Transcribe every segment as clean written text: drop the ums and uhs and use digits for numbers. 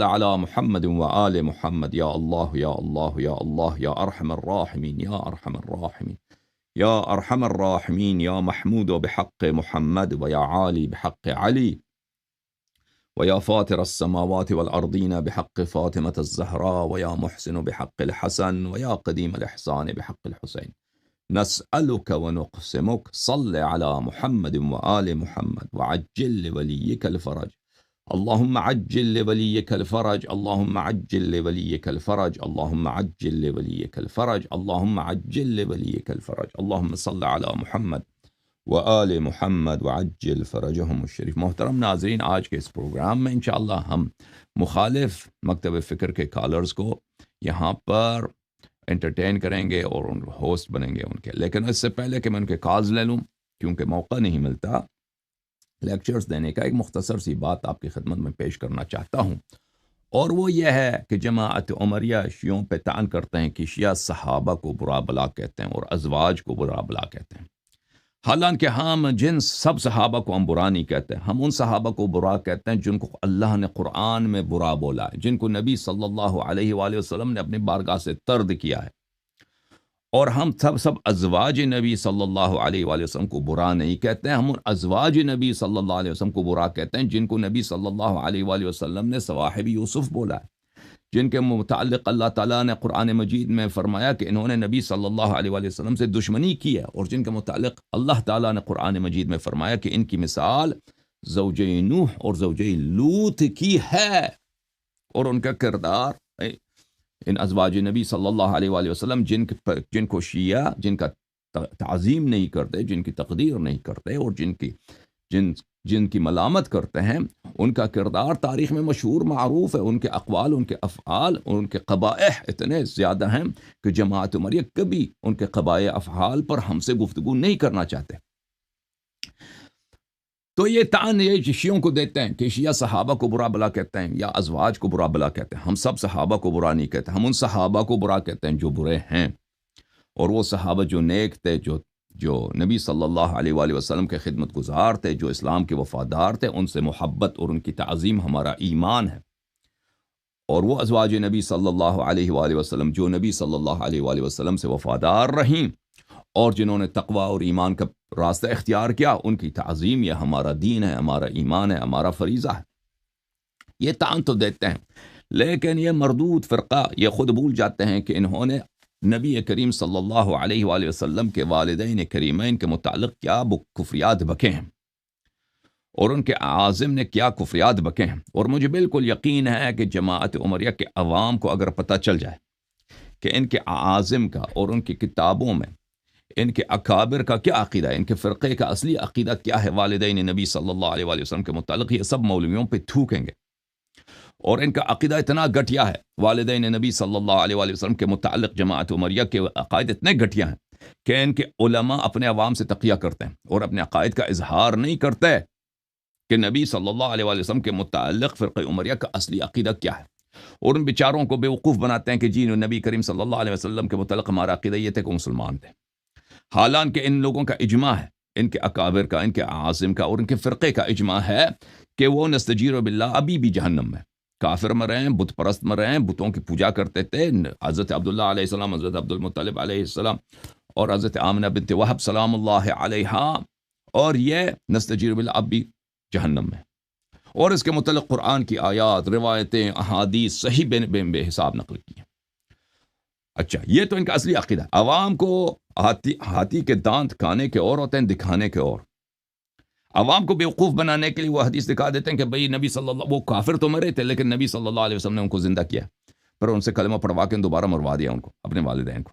على محمد وآل محمد يا الله يا الله يا الله يا أرحم الراحمين يا أرحم الراحمين يا أرحم الراحمين يا محمود بحق محمد ويا عالي بحق علي ويا فاطر السماوات والأرضين بحق فاطمة الزهراء ويا محسن بحق الحسن ويا قديم الإحسان بحق الحسين نسألك ونقسمك صل على محمد وآل محمد وعجل لوليك الفرج اللهم عجل لوليك الفرج اللهم عجل لوليك الفرج اللهم عجل لوليك الفرج اللهم عجل لوليك الفرج اللهم صل على محمد وآل محمد وعجل فرجهم الشریف۔ محترم ناظرین، آج کے اس پروگرام میں انشاءاللہ ہم مخالف مکتب فکر کے کالرز کو یہاں پر انٹرٹین کریں گے اور ان ہوسٹ بنیں گے ان کے، لیکن اس سے پہلے کہ میں ان کے کالز لے لوں، کیونکہ موقع نہیں ملتا لیکچرز دینے کا، ایک مختصر سی بات آپ کی خدمت میں پیش کرنا چاہتا ہوں، اور وہ یہ ہے کہ جماعت عمریہ شیعوں پہ طعن کرتے ہیں کہ شیعہ صحابہ کو برا بلا کہتے ہیں اور ازواج کو برا بلا کہتے ہیں، حالانکہ ہم جن سب صحابہ کو ہم برا نہیں کہتے، ہم ان صحابہ کو برا کہتے ہیں جن کو اللہ نے قرآن میں برا بولا ہے، جن کو نبی صلی اللہ علیہ وآلہ وسلم نے اپنی بارگاہ سے طرد کیا ہے، اور ہم سب ازواج نبی صلی اللہ علیہ وآلہ وسلم کو برا نہیں کہتے ہیں، ہم ان ازواج نبی صلی اللہ علیہ وسلم کو برا کہتے ہیں جن کو نبی صلی اللہ علیہ وآلہ وسلم نے صواحب یوسف بولا ہے، جن کے متعلق اللہ تعالیٰ نے قرآن مجید میں فرمایا کہ انہوں نے نبی صلی اللہ علیہ وآلہ وسلم سے دشمنی کی ہے، اور جن کے متعلق اللہ تعالیٰ نے قرآن مجید میں فرمایا کہ ان کی مثال زوجہ نوح اور زوجہ لوط کی ہے، اور ان کا کردار ان ازواج نبی صلی اللہ علیہ وآلہ وسلم جن کو شیعہ جن کا تعظیم نہیں کرتے، جن کی تقدیر نہیں کرتے، اور جن کی ملامت کرتے ہیں، ان کا کردار تاریخ میں مشہور معروف ہے، ان کے اقوال، ان کے افعال اور ان کے قبائح اتنے زیادہ ہیں کہ جماعت عمریہ کبھی ان کے قبائح افعال پر ہم سے گفتگو نہیں کرنا چاہتے۔ تو یہ طعن یہ شیعوں کو دیتے ہیں کہ شیعہ صحابہ کو برا بلا کہتے ہیں یا ازواج کو برا بلا کہتے ہیں، ہم سب صحابہ کو برا نہیں کہتے، ہم ان صحابہ کو برا کہتے ہیں جو برے ہیں، اور وہ صحابہ جو نیک تھے، جو نبی صلی اللہ علیہ وآلہ وسلم کے خدمت گزار تھے، جو اسلام کے وفادار تھے، ان سے محبت اور ان کی تعظیم ہمارا ایمان ہے، اور وہ ازواج نبی صلی اللہ علیہ وآلہ وسلم جو نبی صلی اللہ علیہ وآلہ وسلم سے وفادار رہیں اور جنہوں نے تقوی اور ایمان کا راستہ اختیار کیا، ان کی تعظیم یہ ہمارا دین ہے، ہمارا ایمان ہے، ہمارا فریضہ ہے۔ یہ طعن تو دیتے ہیں، لیکن یہ مردود فرقہ یہ خود بھول جاتے ہیں کہ انہوں نے نبی کریم صلی اللہ علیہ وآلہ وسلم کے والدین کریمین کے متعلق کیا کفریات بکے ہیں، اور ان کے اعاظم نے کیا کفریات بکے ہیں، اور مجھے بالکل یقین ہے کہ جماعت عمریہ کے عوام کو اگر پتہ چل جائے کہ ان کے اعاظم کا اور ان کی کتابوں میں ان کے اکابر کا کیا عقیدہ ہے، ان کے فرقے کا اصلی عقیدہ کیا ہے والدین نبی صلی اللہ علیہ وآلہ وسلم کے متعلق، یہ سب مولویوں پہ تھوکیں گے، اور ان کا عقیدہ اتنا گھٹیا ہے والدین نبی صلی اللہ علیہ وآلہ وسلم کے متعلق، جماعت عمریہ کے عقائد اتنے گھٹیا ہیں کہ ان کے علماء اپنے عوام سے تقیہ کرتے ہیں اور اپنے عقائد کا اظہار نہیں کرتے کہ نبی صلی اللہ علیہ وآلہ وسلم کے متعلق فرقہ عمریہ کا اصلی عقیدہ کیا ہے، اور ان بیچاروں کو بیوقوف بناتے ہیں کہ جی نبی کریم صلی اللہ علیہ وسلم کے متعلق ہمارا عقیدہ یہ تھے کہ مسلمان تھے، حالانکہ ان لوگوں کا اجماع ہے، ان کے اکابر کا، ان کے اعاظم کا اور ان کے فرقے کا اجماع ہے کہ وہ نستجیر باللہ ابھی بھی جہنم میں، کافر میں رہیں، بت پرست میں رہیں، بتوں کی پوجا کرتے تھے، حضرت عبداللہ علیہ السلام، حضرت عبد المطلب علیہ السلام اور حضرت آمنہ بنت وہب سلام اللہ علیہا، اور یہ نستجیر باللہ اب بھی جہنم میں، اور اس کے متعلق قرآن کی آیات، روایتیں، احادیث صحیح بے حساب نقل کی ہیں۔ اچھا، یہ تو ان کا اصلی عقیدہ، عوام کو ہاتھی کے دانت کھانے کے اور ہوتے ہیں، دکھانے کے اور، عوام کو بیوقوف بنانے کے لیے وہ حدیث دکھا دیتے ہیں کہ بھئی نبی صلی اللہ، وہ کافر تو مرے تھے لیکن نبی صلی اللہ علیہ وسلم نے ان کو زندہ کیا، پھر ان سے کلمہ پڑھوا کے دوبارہ مروا دیا ان کو، اپنے والدین کو،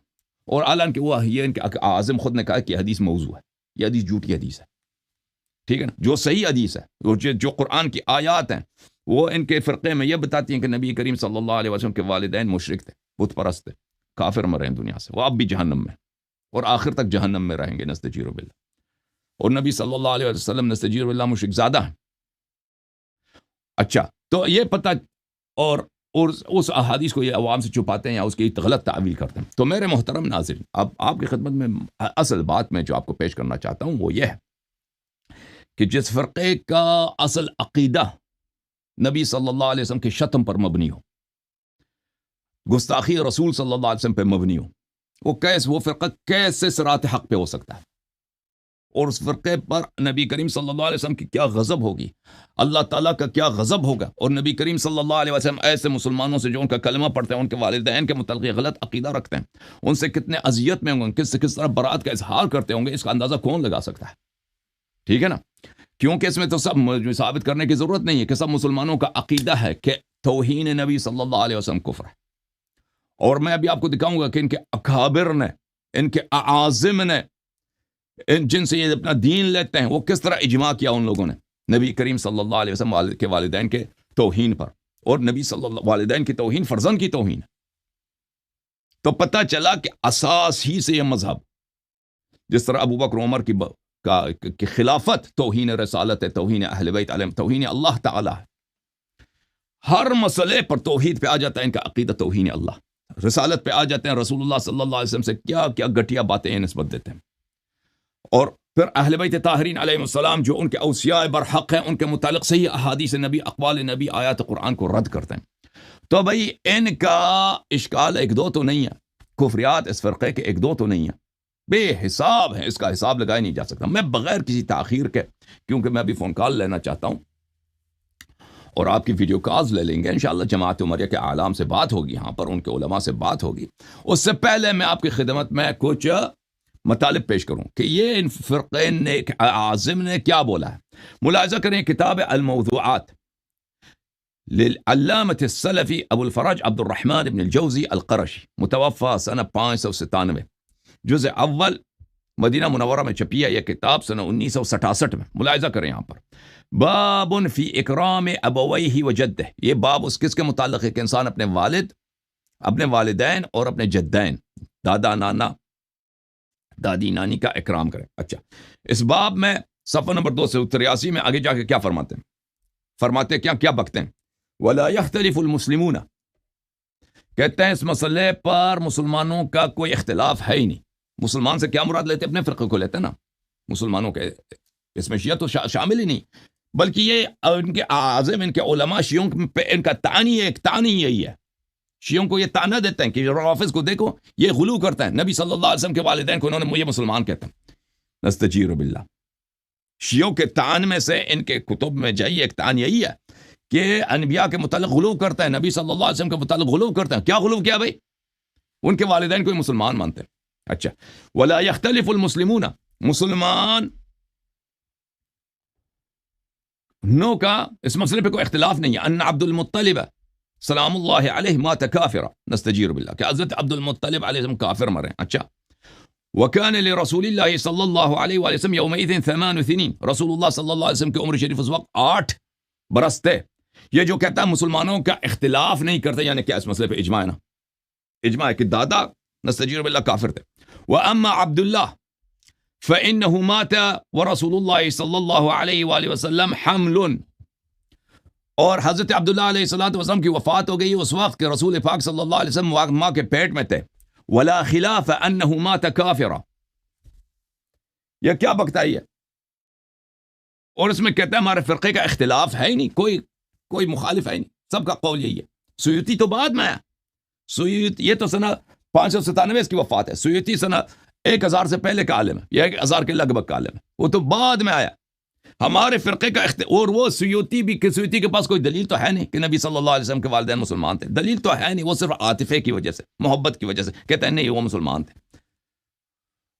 اور حالانکہ وہ یہ ان کے اعظم خود نے کہا کہ حدیث موضوع ہے، یہ حدیث جھوٹی حدیث ہے، ٹھیک ہے نا، جو صحیح حدیث ہے، جو قرآن کی آیات ہیں وہ ان کے فرقے میں یہ بتاتی ہیں کہ نبی کریم صلی اللہ علیہ وسلم کے والدین مشرک تھے، بت پرست تھے، کافر مرے ہیں دنیا سے، وہ اب بھی جہنم میں اور آخر تک جہنم میں رہیں گے نستجیر باللہ، اور نبی صلی اللہ علیہ وسلم نستجیر باللہ مشرک زیادہ ہیں۔ اچھا، تو یہ پتہ اور اس احادیث کو یہ عوام سے چھپاتے ہیں یا اس کی غلط تعویل کرتے ہیں۔ تو میرے محترم ناظرین، اب آپ کی خدمت میں اصل بات میں جو آپ کو پیش کرنا چاہتا ہوں وہ یہ ہے کہ جس فرقے کا اصل عقیدہ نبی صلی اللہ علیہ وسلم کے شتم پر مبنی ہو، گستاخی رسول صلی اللہ علیہ وسلم پہ مبنی ہو، وہ فرقہ کیسے صراط حق پہ ہو سکتا ہے؟ اور اس فرقے پر نبی کریم صلی اللہ علیہ وسلم کی کیا غضب ہوگی، اللہ تعالیٰ کا کیا غضب ہوگا، اور نبی کریم صلی اللہ علیہ وسلم ایسے مسلمانوں سے جو ان کا کلمہ پڑھتے ہیں، ان کے والدین کے متعلق غلط عقیدہ رکھتے ہیں، ان سے کتنے اذیت میں ہوں گے، کس طرح برات کا اظہار کرتے ہوں گے، اس کا اندازہ کون لگا سکتا ہے؟ ٹھیک ہے نا؟ کیونکہ اس میں تو سب ثابت کرنے کی ضرورت نہیں ہے کہ سب مسلمانوں کا عقیدہ ہے کہ توہین نبی صلی اللہ علیہ وسلم کفر ہے، اور میں ابھی آپ کو دکھاؤں گا کہ ان کے اکابر نے، ان کے اعاظم نے، جن سے یہ اپنا دین لیتے ہیں، وہ کس طرح اجماع کیا ان لوگوں نے نبی کریم صلی اللہ علیہ وسلم کے والدین کے توہین پر، اور نبی صلی اللہ والدین کی توہین فرزند کی توہین ہے۔ تو پتہ چلا کہ اساس ہی سے یہ مذہب، جس طرح ابو بکر عمر کی خلافت توہین رسالت ہے، توہین اہل بیت علیہم، توہین اللہ تعالی ہے، ہر مسئلے پر توحید پہ آ جاتا ہے ان کا عقیدہ توہین اللہ، رسالت پہ آ جاتے ہیں، رسول اللہ صلی اللہ علیہ وسلم سے کیا کیا گھٹیا باتیں نسبت دیتے ہیں، اور پھر اہل بیت طاہرین علیہ السلام جو ان کے اوصیاء برحق ہیں، ان کے متعلق صحیح احادیث نبی، اقوال نبی، آیات قرآن کو رد کرتے ہیں۔ تو بھائی ان کا اشکال ایک دو تو نہیں ہے، کفریات اس فرقے کے ایک دو تو نہیں ہے، بے حساب ہے، اس کا حساب لگایا نہیں جا سکتا۔ میں بغیر کسی تاخیر کے، کیونکہ میں ابھی فون کال لینا چاہتا ہوں اور آپ کی ویڈیو کالز لے لیں گے انشاءاللہ، جماعت عمریہ کے اعلام سے بات ہوگی، یہاں پر ان کے علماء سے بات ہوگی، اس سے پہلے میں آپ کی خدمت میں کچھ مطالب پیش کروں کہ یہ ان فرقین نے، اعاظم نے کیا بولا ہے۔ ملاحظہ کریں کتاب الموضوعات للعلامة السلفی ابو الفرج عبد الرحمن بن الجوزی القرشی، متوفى سنہ 597، جزء اول، مدینہ منورہ میں چھپی ہے یہ کتاب سنہ 1967 میں۔ ملاحظہ کریں یہاں پر باب فی اکرام ابویہ و جدہ، یہ باب اس کس کے متعلق ہے کہ انسان اپنے والد، اپنے والدین اور اپنے جدین، دادا نانا دادی نانی کا اکرام کریں۔ اچھا، اس باب میں صفحہ نمبر 283 میں آگے جا کے کیا فرماتے کیا بکتے ہیں، وَلَا يَخْتَلِفُ الْمُسْلِمُونَ، کہتے ہیں اس مسئلے پر مسلمانوں کا کوئی اختلاف ہے ہی نہیں۔ مسلمان سے کیا مراد لیتے؟ اپنے فرقے کو لیتے نا، مسلمانوں کے اس میں شیعہ تو شامل ہی نہیں، بلکہ یہ ان کے اعاظم، ان کے علماء، شیعوں پہ ان کا طعنی یہی ہے، شیعوں کو یہ طعنہ دیتے ہیں کہ روافض کو دیکھو یہ غلو کرتا ہے، نبی صلی اللہ علیہ وسلم کے والدین کو انہوں نے مجھے مسلمان کہتے ہیں۔ نستجیر باللہ، شیعوں کے طعن میں سے ان کے کتب میں جائیے ایک طعن یہی ہے کہ انبیاء کے متعلق غلو کرتا ہے، نبی صلی اللہ علیہ وسلم کے متعلق غلو کرتا ہے۔ کیا غلو کیا بھائی؟ ان کے والدین کو مسلمان مانتے ہیں۔ اچھا، ولا يختلف المسلمون، مسلمان نو کا اس مسئلے پہ کوئی اختلاف نہیں ہے، ان عبد المطلب سلام اللہ علیہ مات کافرا، نستجیر باللہ، کہ حضرت عبد المطلب علیہ السلام کافر مرے۔ اچھا، وکان لرسول اللہ صلی اللہ علیہ وآلہ وسلم یومئذ 8 سنین، رسول اللہ صلی اللہ علیہ وسلم کی عمر شریف اس وقت 8 برس تھے۔ یہ جو کہتا ہے مسلمانوں کا اختلاف نہیں کرتے، یعنی کیا اس مسئلے پہ اجماع ہے نا، اجماع ہے کہ دادا نستجیر باللہ کافر تھے۔ واما عبد اللہ فانه مات ورسول اللہ صلی اللہ علیہ وآلہ وسلم حمل، اور حضرت عبداللہ علیہ السلام کی وفات ہو گئی اس وقت کہ رسول پاک صلی اللہ علیہ وسلم ماں کے پیٹ میں تھے۔ ولا خلاف انه مات کافرا، یہ کیا بکتا ہے یہ؟ اور اس میں کہتا ہے ہمارے فرقے کا اختلاف ہے ہی نہیں، کوئی مخالف ہے ہی نہیں، سب کا قول یہی ہے۔ سیوطی تو بعد میں آیا، سیوطی یہ تو سنہ 597 اس کی وفات ہے، سیوطی سنہ 1000 سے پہلے کا عالم ہے، یہ 1000 کے لگ بھگ کا عالم ہے، وہ تو بعد میں آیا۔ ہمارے فرقے کا اور وہ سیوطی کے پاس کوئی دلیل تو ہے نہیں کہ نبی صلی اللہ علیہ وسلم کے والدین مسلمان تھے، دلیل تو ہے نہیں، وہ صرف عاطفے کی وجہ سے، محبت کی وجہ سے کہتا ہے نہیں وہ مسلمان تھے،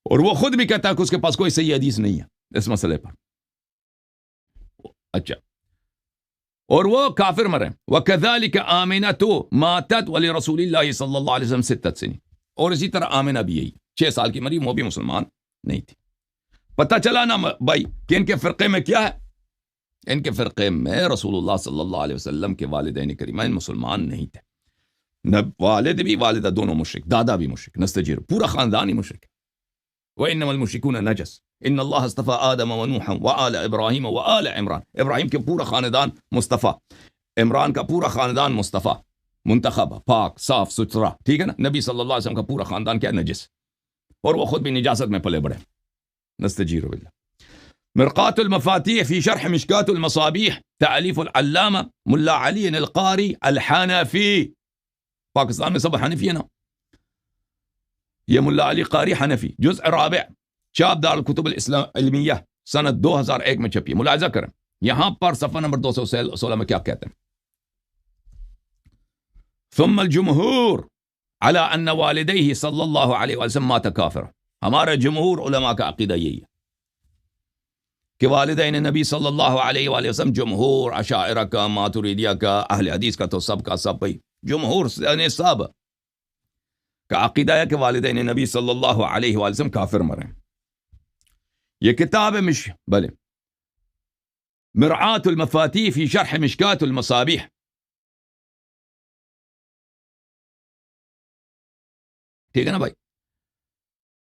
اور وہ خود بھی کہتا ہے کہ اس کے پاس کوئی صحیح حدیث نہیں ہے اس مسئلے پر۔ اچھا، اور وہ کافر مرے۔ وَكَذَلِكَ آمِنَةُ مَاتَتْ وَلِرَسُولِ اللَّهِ صلی اللہ علیہ وسلم 6 سنین، اور اسی طرح آمنہ بھی یہی 6 سال کی مری، وہ بھی مسلمان نہیں تھی۔ پتہ چلا نا بھائی کہ ان کے فرقے میں کیا ہے؟ ان کے فرقے میں رسول اللہ صلی اللہ علیہ وسلم کے والدین کریمین مسلمان نہیں تھے، نہ والد بھی والدہ دونوں مشرک، دادا بھی مشرک، نستجیر پورا خاندان ہی مشرک۔ وَإِنَّمَا الْمُشْرِكُونَ نَجَسٌ إِنَّ اللَّهَ اصْطَفَىٰ آدَمَ وَنُوحًا وَآلَ إِبْرَاهِيمَ وَآلَ عِمْرَانَ، ابراہیم کے پورا خاندان مصطفیٰ، عمران کا پورا خاندان مصطفیٰ، منتخب، پاک، صاف ستھرا، ٹھیک ہے نا۔ نبی صلی اللہ علیہ وسلم کا پورا خاندان کیا نجس، اور وہ خود بھی نجاست میں پلے بڑھے، نستجیر باللہ۔ مرقات المفاتيح في شرح مشكات المصابيح تأليف العلامة ملا علي القاری الحنفی. پاکستان میں سب حنفی ہیں نا. یہ ملا علی قاری حنفی جزء رابع چاپ دار الکتب العلمیہ سنت 2001 میں چھپی. ملاحظہ کریں یہاں پر صفحہ نمبر 216 میں کیا کہتے ہیں. ثم الجمہور على ان والدیہ صلی اللہ علیہ وسلم مات کافر. ہمارے جمہور علماء کا عقیدہ یہی ہے کہ والدین نبی صلی اللہ علیہ وآلہ وسلم، جمہور اشاعرہ کا، ماتریدیہ کا، اہل حدیث کا تو سب کا سب بھائی جمہور نے سب کا عقیدہ ہے کہ والدین نبی صلی اللہ علیہ وآلہ وسلم کافر مرے. یہ کتاب بلے مرعات المفاتیح فی شرح مشکات المصابیح. ٹھیک ہے نا بھائی.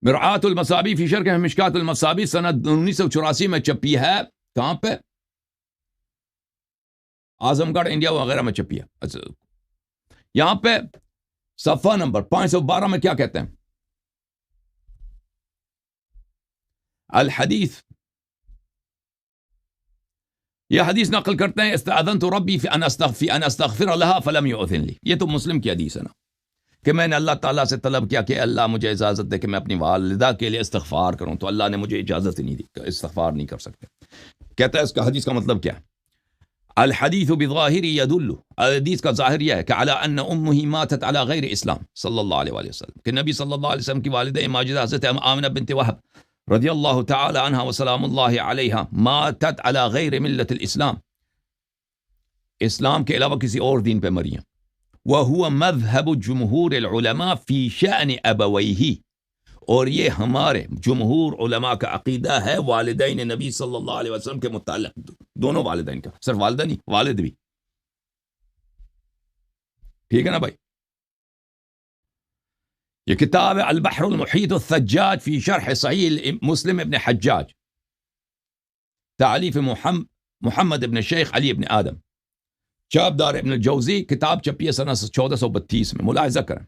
مرعات المصابیح فی شرح مشکات المصابیح سنت 1984 میں چھپی ہے. کہاں پہ؟ اعظم گڑھ انڈیا وغیرہ میں چھپی ہے. اچھا یہاں پہ صفحہ نمبر 512 میں کیا کہتے ہیں؟ الحدیث، یہ حدیث نقل کرتے ہیں استاذنت ربی فی ان استغفر لها فلم یؤذن لی. یہ تو مسلم کی حدیث ہے نا کہ میں نے اللہ تعالیٰ سے طلب کیا کہ اللہ مجھے اجازت دے کہ میں اپنی والدہ کے لیے استغفار کروں، تو اللہ نے مجھے اجازت ہی نہیں دی، استغفار نہیں کر سکتے. کہتا ہے اس کا حدیث کا مطلب کیا ہے؟ الحدیث بظاہر یدل، حدیث کا ظاہر یہ ہے کہ علی ان امہ ماتت علی غیر اسلام صلی اللہ علیہ وآلہ وسلم، کہ نبی صلی اللہ علیہ وسلم کی والدہ ماجدہ حضرت آمنہ بنت وہب رضی اللہ تعالی عنہ وسلام اللہ علیہ ماتت علی غیر ملت الاسلام، اسلام کے علاوہ کسی اور دین پہ مری ہیں. وَهُوَ مذہب جمہور العلماء فی شأن ابویہ، اور یہ ہمارے جمہور علماء کا عقیدہ ہے والدین نبی صلی اللہ علیہ وسلم کے متعلق، دونوں والدین کا، صرف والدہ نہیں والد بھی. ٹھیک ہے نا بھائی. یہ کتاب ہے البحر المحیط الثجاج فی شرح صحیح مسلم ابن حجاج، تالیف محمد ابن شیخ علی ابن آدم، چاپ دار ابن الجوزی، کتاب چھپی ہے سنہ 1432 میں. ملاحظہ کریں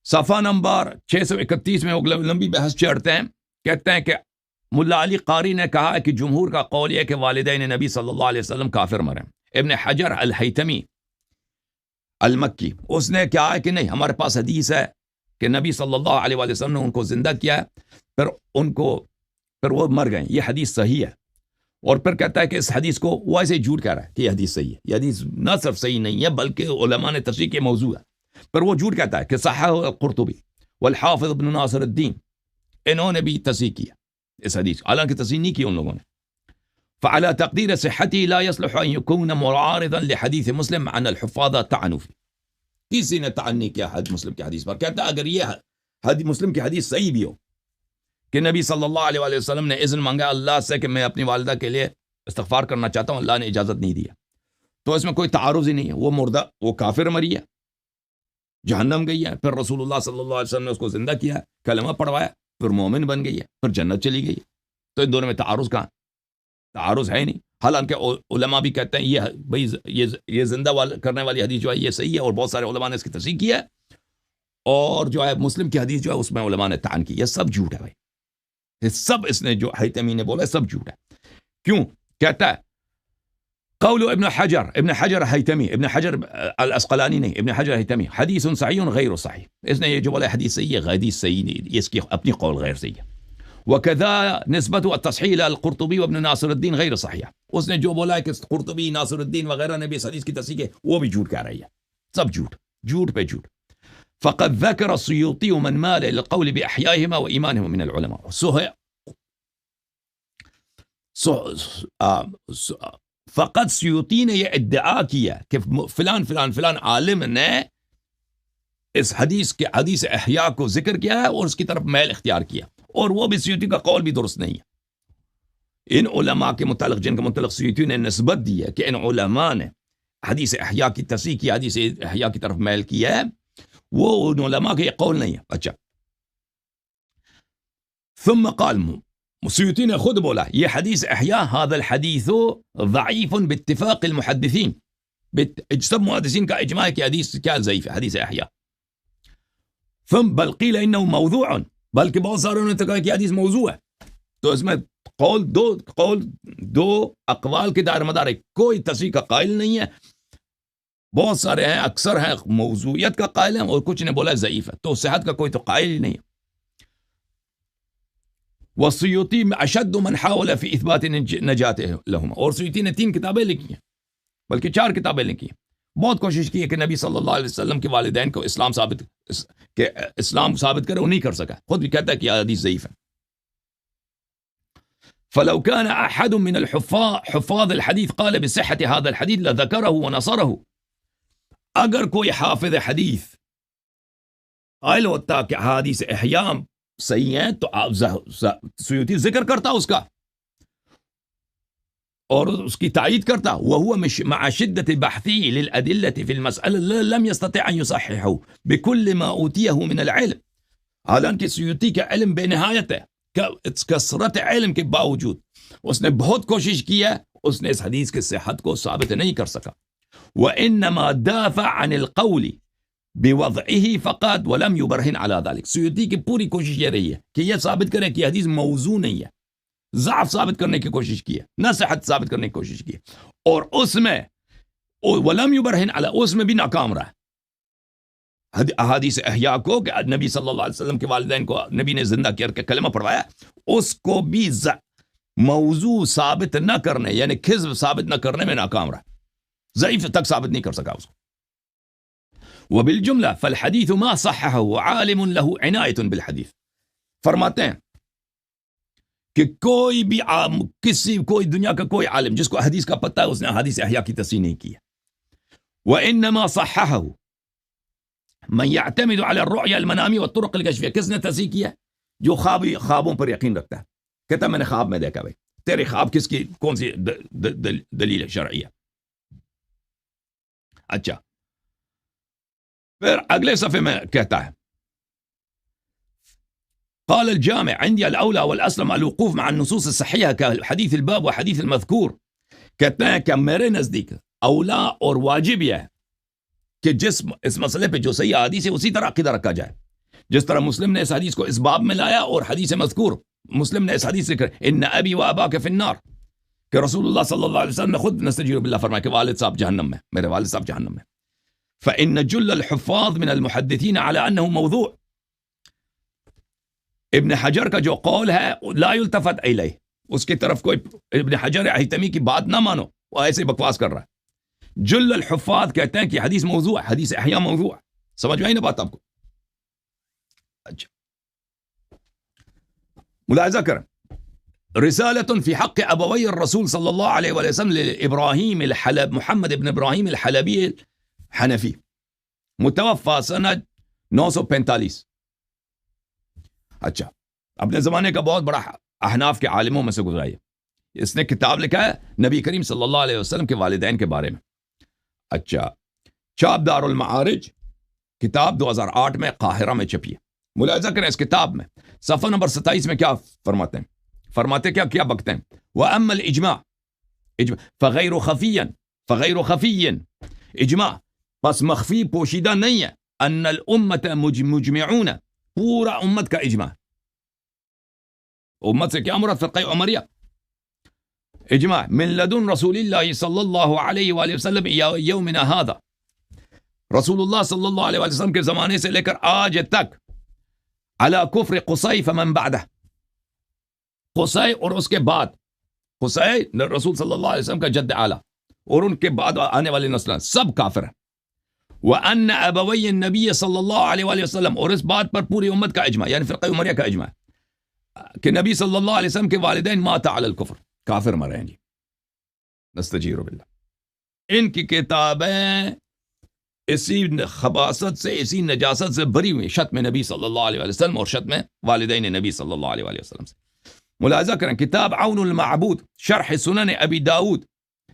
صفحہ نمبر 631 میں وہ لمبی بحث چڑھتے ہیں. کہتے ہیں کہ ملا علی قاری نے کہا کہ جمہور کا قول یہ کہ والدین نبی صلی اللہ علیہ وسلم کافر مرے. ابن حجر الہیتمی المکی اس نے کیا ہے کہ نہیں، ہمارے پاس حدیث ہے کہ نبی صلی اللہ علیہ وآلہ وسلم نے ان کو زندہ کیا ہے، پھر وہ مر گئے. یہ حدیث صحیح ہے. اور پھر کہتا ہے کہ اس حدیث کو وہ ایسے جھوٹ کہہ رہا ہے کہ یہ حدیث صحیح ہے. یہ حدیث نہ صرف صحیح نہیں ہے بلکہ علماء نے تصحیح کے موضوع ہے. پر وہ جھوٹ کہتا ہے کہ صححہ القرطبی والحافظ ابن ناصر الدین، انہوں نے بھی تصحیح کیا اس حدیث، حالانکہ تصحیح نہیں کی ان لوگوں نے. فعلى تقدير صحته لا يصلح ان يكون معارضا لحديث مسلم عن الحفاظ طعنوا فيه. کسی نے طعن نہیں کیا مسلم کی حدیث پر. کہتا ہے اگر یہ مسلم کی حدیث صحیح بھی ہو کہ نبی صلی اللہ علیہ وآلہ وسلم نے اذن مانگا اللہ سے کہ میں اپنی والدہ کے لیے استغفار کرنا چاہتا ہوں، اللہ نے اجازت نہیں دیا، تو اس میں کوئی تعارض ہی نہیں ہے. وہ مردہ، وہ کافر مری ہے، جہنم گئی ہے، پھر رسول اللہ صلی اللہ علیہ وسلم نے اس کو زندہ کیا، کلمہ پڑھوایا، پھر مومن بن گئی ہے، پھر جنت چلی گئی ہے. تو ان دونوں میں تعارض کہاں؟ تعارض ہے ہی نہیں. حالانکہ علماء بھی کہتے ہیں یہ بھائی یہ زندہ کرنے والی حدیث جو ہے یہ صحیح ہے، اور بہت سارے علماء نے اس کی تصحیح کی ہے، اور جو ہے مسلم کی حدیث جو ہے اس میں علماء نے طعن کی. یہ سب جھوٹ ہے بھائی، یہ سب اس نے جو حیتمی نے بولا سب جھوٹ ہے. کیوں؟ کہتا ہے قول ابن حجر حیتمی، ابن حجر الاسقلانی نہیں، ابن حجر حیتمی، حدیث صحیح غیر صحیح. اس نے یہ جو بولا حدیث صحیح ہے، حدیث صحیح نہیں، اس کی اپنی قول غیر صحیح ہے. وَكَذَا نسبة التصحیح الى القرطبی وابن ناصر الدین غیر صحیح. اس نے جو بولا ہے کہ قرطبی، ناصر الدین وغیرہ نے بھی اس حدیث کی تصحیح کی، وہ بھی جھوٹ کہہ رہی ہے. سب جھوٹ، جھوٹ پہ جھوٹ. فقد ذكر السيوطي من مال للقول بإحيائهما وإيمانهما من العلماء. فقط سیوطی نے یہ ادعا کیا کہ فلان فلان فلان عالم نے اس حدیث احیاء کو ذکر کیا ہے اور اس کی طرف میل اختیار کیا، اور وہ بھی سیوطی کا قول بھی درست نہیں ہے. ان علماء کے متعلق جن کے متعلق سیوطی نے نسبت دی ہے کہ ان علماء نے حدیث احیاء کی تصحیح کی، حدیث احیاء کی طرف میل کیا ہے، وہ ان علماء کے یہ قول نہیں ہے. اچھا، ثم قال، سیوطی نے خود بولا یہ حدیث احیاء هذا الحدیث ضعیف باتفاق المحدثین، سب محدثین کا اجماع ہے کہ حدیث کیا ضعیف ہے، حدیث احیاء. ثم بل قیل انه موضوع، بلکہ بہت ساروں نے کہا کہ حدیث موضوع ہے. تو اس میں دو اقوال کے دائر مدار ہے، کوئی تصریح کا قائل نہیں ہے، بہت سارے ہیں، اکثر ہیں موضوعیت کا قائل ہیں، اور کچھ نے بولا ضعیف ہے، تو صحت کا کوئی تو قائل ہی نہیں ہے۔ والسیوطی میں اشد من حاول فی اثبات نجات لہما، اور سیوطی نے 3 کتابیں لکھی ہیں، بلکہ 4 کتابیں لکھی ہیں، بہت کوشش کی ہے کہ نبی صلی اللہ علیہ وسلم کے والدین کو اسلام ثابت کرے، وہ نہیں کر سکا، خود بھی کہتا ہے کہ یہ حدیث ضعیف ہے۔ فلو كان احد من حفاظ الحديث قال بصحة هذا الحديث لذكره ونصره، اگر کوئی حافظ حدیث قائل ہوتا کہ حدیث احیاء صحیح ہیں تو سیوطی ذکر کرتا اس کا اور اس کی تائید کرتا، وهو مع شدة بحثه للأدلة في المسألة لم يستطع أن يصححه بكل ما أوتيه من العلم، حالانکہ سیوطی کا علم بے نہایت ہے، کثرت علم کے باوجود اس نے بہت کوشش کی ہے، اس نے اس حدیث کی صحت کو ثابت نہیں کر سکا۔ وَإِنَّمَا دَافَعَ عَنِ الْقَوْلِ بِوَضْعِهِ فَقَط وَلَمْ يُبَرْهِنْ عَلَى ذَلِكَ، سیوطی کی پوری کوشش یہ رہی ہے کہ یہ ثابت کرے کہ حدیث موضوع نہیں ہے، ضعف ثابت کرنے کی کوشش کی ہے، نہ صحت ثابت کرنے کی کوشش کی ہے، اور اس میں وَلَمْ يُبَرْهِنْ عَلَى، اس میں بھی ناکام رہا۔ احادیث احیاء کو کہ نبی صلی اللہ علیہ وسلم کے والدین کو نبی نے زندہ کر کے کلمہ پڑھوایا، اس کو بھی موضوع ثابت نہ کرنے، یعنی کذب ثابت نہ کرنے میں ناکام رہا، ضعیف تک ثابت نہیں کر سکا اس کو۔ وبالجملہ فالحدیث ما صححہ عالم له عنایت بالحدیث، فرماتے ہیں کہ کوئی بھی کوئی دنیا کا کوئی عالم جس کو حدیث کا پتہ ہے، اس نے حدیث احیاء کی تصحیح نہیں کی ہے۔ وانما صححہ من يعتمد على الرؤيا المنامی والطرق الكشفیہ، کس نے تصحیح کیا ہے؟ جو خوابوں پر یقین رکھتا ہے، کہتا ہے میں نے خواب میں دیکھا، بھائی تیرے خواب کس کی کون سی دلیل شرعیہ؟ اچھا، پھر اگلے صفحے میں کہتا ہے قال الجامع عندي الاولى والاسلم الوقوف مع النصوص الصحيحه كحديث الباب وحديث المذكور، کہتے ہیں کہ میرے نزدیک اولا اور واجب یہ ہے کہ اس مسئلے پہ جو صحیح حدیث ہے اسی طرح عقیدہ رکھا جائے، جس طرح مسلم نے اس حدیث کو اس باب میں لایا، اور حدیث مذکور مسلم نے اس حدیث سے ان ابی و اباک فی النار، کہ رسول اللہ صلی اللہ علیہ وسلم نے خود نستجیر باللہ فرمایا کہ والد صاحب جہنم میں، میرے والد صاحب جہنم میں۔ فإن جل الحفاظ من المحدثین على انه موضوع، ابن حجر کا جو قول ہے لا یلتفت الیہ، اس کی طرف کوئی ابن حجر حیتمی کی بات نہ مانو، وہ ایسے بکواس کر رہا ہے۔ جل الحفاظ کہتے ہیں کہ حدیث موضوع ہے، حدیث احیاء موضوع ہے، سمجھ میں آئی نا بات آپ کو؟ اچھا، ملاحظہ کریں، رسالۃ فی حق ابوی الرسول صلی اللہ علیہ وآلہ وسلم لابراہیم الحلب محمد ابن ابراہیم الحلبی الحنفی، متوفى سنہ 945۔ اچھا، اپنے زمانے کا بہت بڑا احناف کے عالموں میں سے گزرا ہے، اس نے کتاب لکھا ہے نبی کریم صلی اللہ علیہ وسلم کے والدین کے بارے میں۔ اچھا، چاپ دار المعارج، کتاب 2008 میں قاہرہ میں چھپی ہے۔ ملاحظہ کریں اس کتاب میں صفحہ نمبر 27 میں کیا فرماتے ہیں، فرماتے کیا بکتے ہیں، وَأَمَّا الْإِجْمَاعِ فَغَيْرُ خَفِيٍّ، اجماع پس مخفی پوشیدہ نہیں ہے، ان الامت مجمعون، پورا امت کا اجماع، امت سے کیا مراد؟ فرقہ عمریہ، اجماع من لدن رسول اللہ صلی اللہ علیہ وآلہ وسلم یومنا هذا، رسول اللہ صلی اللہ علیہ وآلہ وسلم کے زمانے سے لے کر آج تک، علی کفر قصی فمن بعدہ، قصی اور اس کے بعد، قصی رسول صلی اللہ علیہ وسلم کا جد اعلیٰ اور ان کے بعد آنے والے نسلیں سب کافر ہیں، وَأَنَّ أَبَوَيَّ النَّبِيَّ صلی اللہ علیہ وآلہ وسلم، اور اس بات پر پوری امت کا اجماع، یعنی فرقہ عمریہ کا اجماع کہ نبی صلی اللہ علیہ وسلم کے والدین مات علی الکفر، کافر مرے ہیں جی، نستجیر باللہ۔ ان کی کتابیں اسی خباثت سے، اسی نجاست سے بری ہوئی، شتم نبی صلی اللہ علیہ وسلم اور شتم والدین نبی صلی اللہ علیہ وسلم سے۔ ملاحظہ کریں، کتاب عون المعبود شرح سنن ابی داود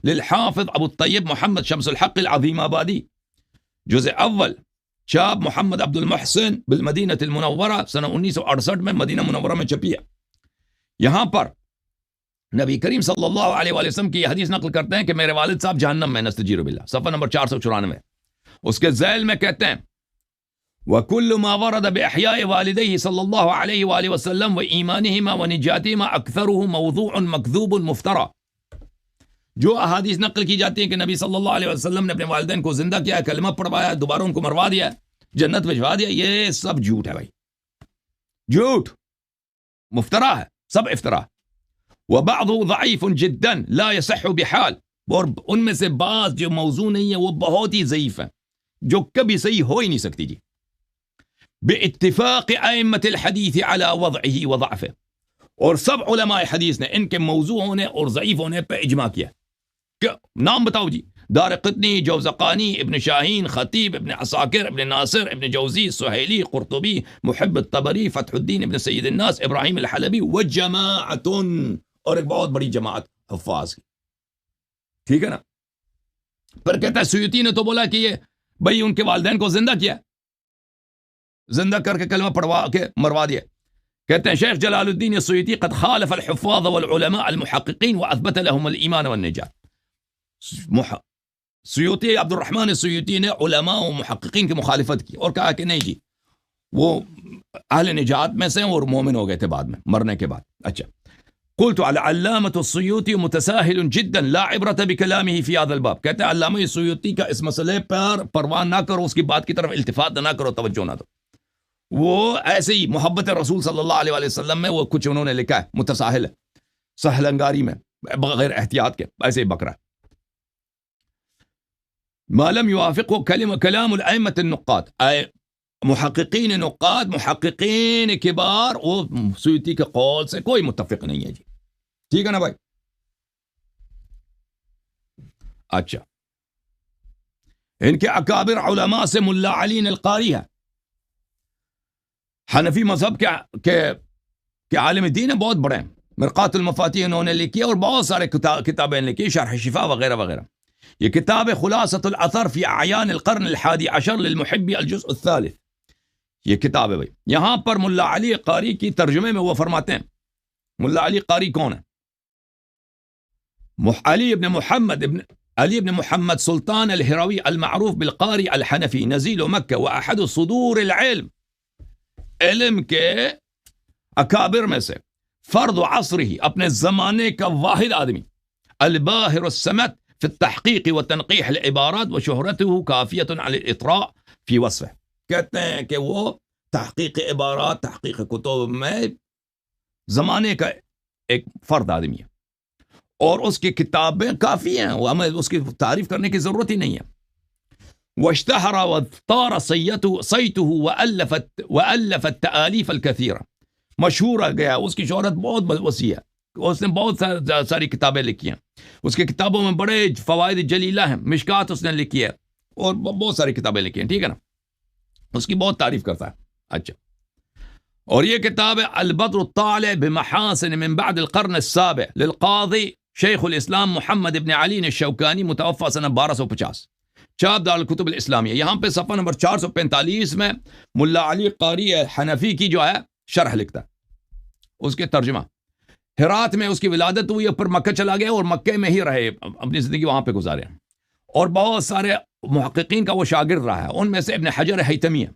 للحافظ ابو الطیب محمد شمس الحق العظیم آبادی، جزء اول، چاپ محمد عبد المحسن بالمدینہ المنورہ، سنہ 1968 میں مدینہ منورہ میں چھپی ہے۔ یہاں پر نبی کریم صلی اللہ علیہ وآلہ وسلم کی یہ حدیث نقل کرتے ہیں کہ میرے والد صاحب جہنم میں، نستجیر باللہ، صفحہ نمبر 494۔ اس کے ذیل میں کہتے ہیں وَكُلُّ مَا وَرَدَ بِإِحْيَاءِ وَالِدَيْهِ صلی اللہ علیہ وآلہ وسلم وَإِيمَانِهِمَا وَنِجَاتِهِمَا أَكْثَرُهُ مَوْضُوعٌ مَكْذُوبٌ مُفْتَرًى، جو احادیث نقل کی جاتی ہیں کہ نبی صلی اللہ علیہ وسلم نے اپنے والدین کو زندہ کیا، کلمہ پڑھوایا، دوبارہ ان کو مروا دیا، جنت بھجوا دیا، یہ سب جھوٹ ہے بھائی، جھوٹ، مفترا ہے، سب افترا۔ وَبَعْضُ ضَعِيفٌ جِدًّا لَا يَصِحُّ بِحَالٍ، اور ان میں سے بعض جو موضوع نہیں ہے وہ بہت ہی ضعیف ہیں، جو کبھی صحیح ہو ہی نہیں سکتی جی، باتفاق ائمة الحدیث على وضعه وضعفه، اور سب علماء حدیث نے ان کے موضوع ہونے اور ضعیف ہونے پہ اجماع کیا۔ نام بتاؤ جی، دارقطنی، جوزقانی، ابن شاہین، خطیب، ابن عساکر، ابن ناصر، ابن جوزی، سہیلی، قرطبی، محب الطبری، فتح الدین ابن سید الناس، ابراہیم الحلبی، وجماعت، اور ایک بہت بڑی جماعت حفاظ کی، ٹھیک ہے نا۔ پھر کہتا ہے سیوطی نے تو بولا کہ یہ بھئی ان کے والدین کو زندہ کیا، زندہ کر کے کلمہ پڑھوا کے مروا دیا۔ کہتے ہیں شیخ جلال الدین السیوطی قد خالف الحفاظ والعلماء المحققین واثبت لهم الايمان والنجات، سیوطی عبد الرحمن السیوطی نے علماء و محققین کی مخالفت کی اور کہا کہ نہیں جی وہ اہل نجات میں سے اور مومن ہو گئے تھے بعد میں، مرنے کے بعد۔ اچھا، قلت العلامة السیوطی متساہل جدا لا عبرت بکلامه فی هذا الباب، کہتے ہیں علامہ سیوطی کا اس مسئلے پر پرواہ نہ کرو، اس کی بات کی طرف التفات نہ کرو، توجہ نہ دو، وہ ایسے ہی محبت رسول صلی اللہ علیہ وآلہ وسلم میں وہ کچھ انہوں نے لکھا ہے، متساہل ہے، سہل انگاری میں، بغیر احتیاط کے ایسے ہی بکرا۔ ما لم يوافقه كلام الائمة النقاد، اے محققین نقاد، محققین کبار، وہ سیوطی کے قول سے کوئی متفق نہیں ہے جی، ٹھیک ہے نا بھائی۔ اچھا، ان کے اکابر علماء سے ملا علی القاری ہے، حنفی مذہب کے عالم دین ہیں، بہت بڑے ہیں، مرقات المفاتیح انہوں نے لکھی اور بہت سارے کتابیں لکھی، شرح شفا وغیرہ وغیرہ۔ یہ کتاب خلاصۃ الاثر فی اعیان القرن الحادی عشر للمحبی الجزء الثالث، یہ کتاب ہے بھائی۔ یہاں پر ملا علی قاری کی ترجمے میں وہ فرماتے ہیں، ملا علی قاری کون ہے؟ علی ابن محمد سلطان الہروی المعروف بالقاری الحنفی، نزیل مکہ واحد صدور العلم، علم کے اکابر میں سے، فرد عصر ہی، اپنے زمانے کا واحد آدمی، الباہر السمت فی التحقیق وتنقیح العبارات وشہرته کافیۃ علی الاطراء فی وصفه، کہتے ہیں کہ وہ تحقیق عبارات، تحقیق کتب میں زمانے کا ایک فرد آدمی ہے، اور اس کی کتابیں کافی ہیں، وہ ہمیں اس کی تعریف کرنے کی ضرورت ہی نہیں ہے۔ واشتہر وطار صیته وألف التآلیف الكثیرہ، مشہور گیا، اس کی شہرت بہت وسیع ہے، اس نے بہت ساری کتابیں لکھی ہیں، اس کی کتابوں میں بڑے فوائد جلیلہ ہیں، مشکات اس نے لکھی ہے اور بہت ساری کتابیں لکھی ہیں، ٹھیک ہے نا، اس کی بہت تعریف کرتا ہے۔ اچھا، اور یہ کتاب ہے البدر الطالع بمحاسن من بعد القرن السابع للقاضی شیخ الاسلام محمد ابن علی الشوکانی، متوفى سنہ 1250، چاپ دار الکتب الاسلامیہ۔ یہاں پہ صفحہ نمبر 445 میں ملا علی قاری حنفی کی جو ہے شرح لکھتا ہے، اس کے ترجمہ۔ ہرات میں اس کی ولادت ہوئی، پھر مکہ چلا گیا اور مکہ میں ہی رہے، اپنی زندگی وہاں پہ گزارے، اور بہت سارے محققین کا وہ شاگرد رہا ہے، ان میں سے ابن حجر ہیتمی ہے۔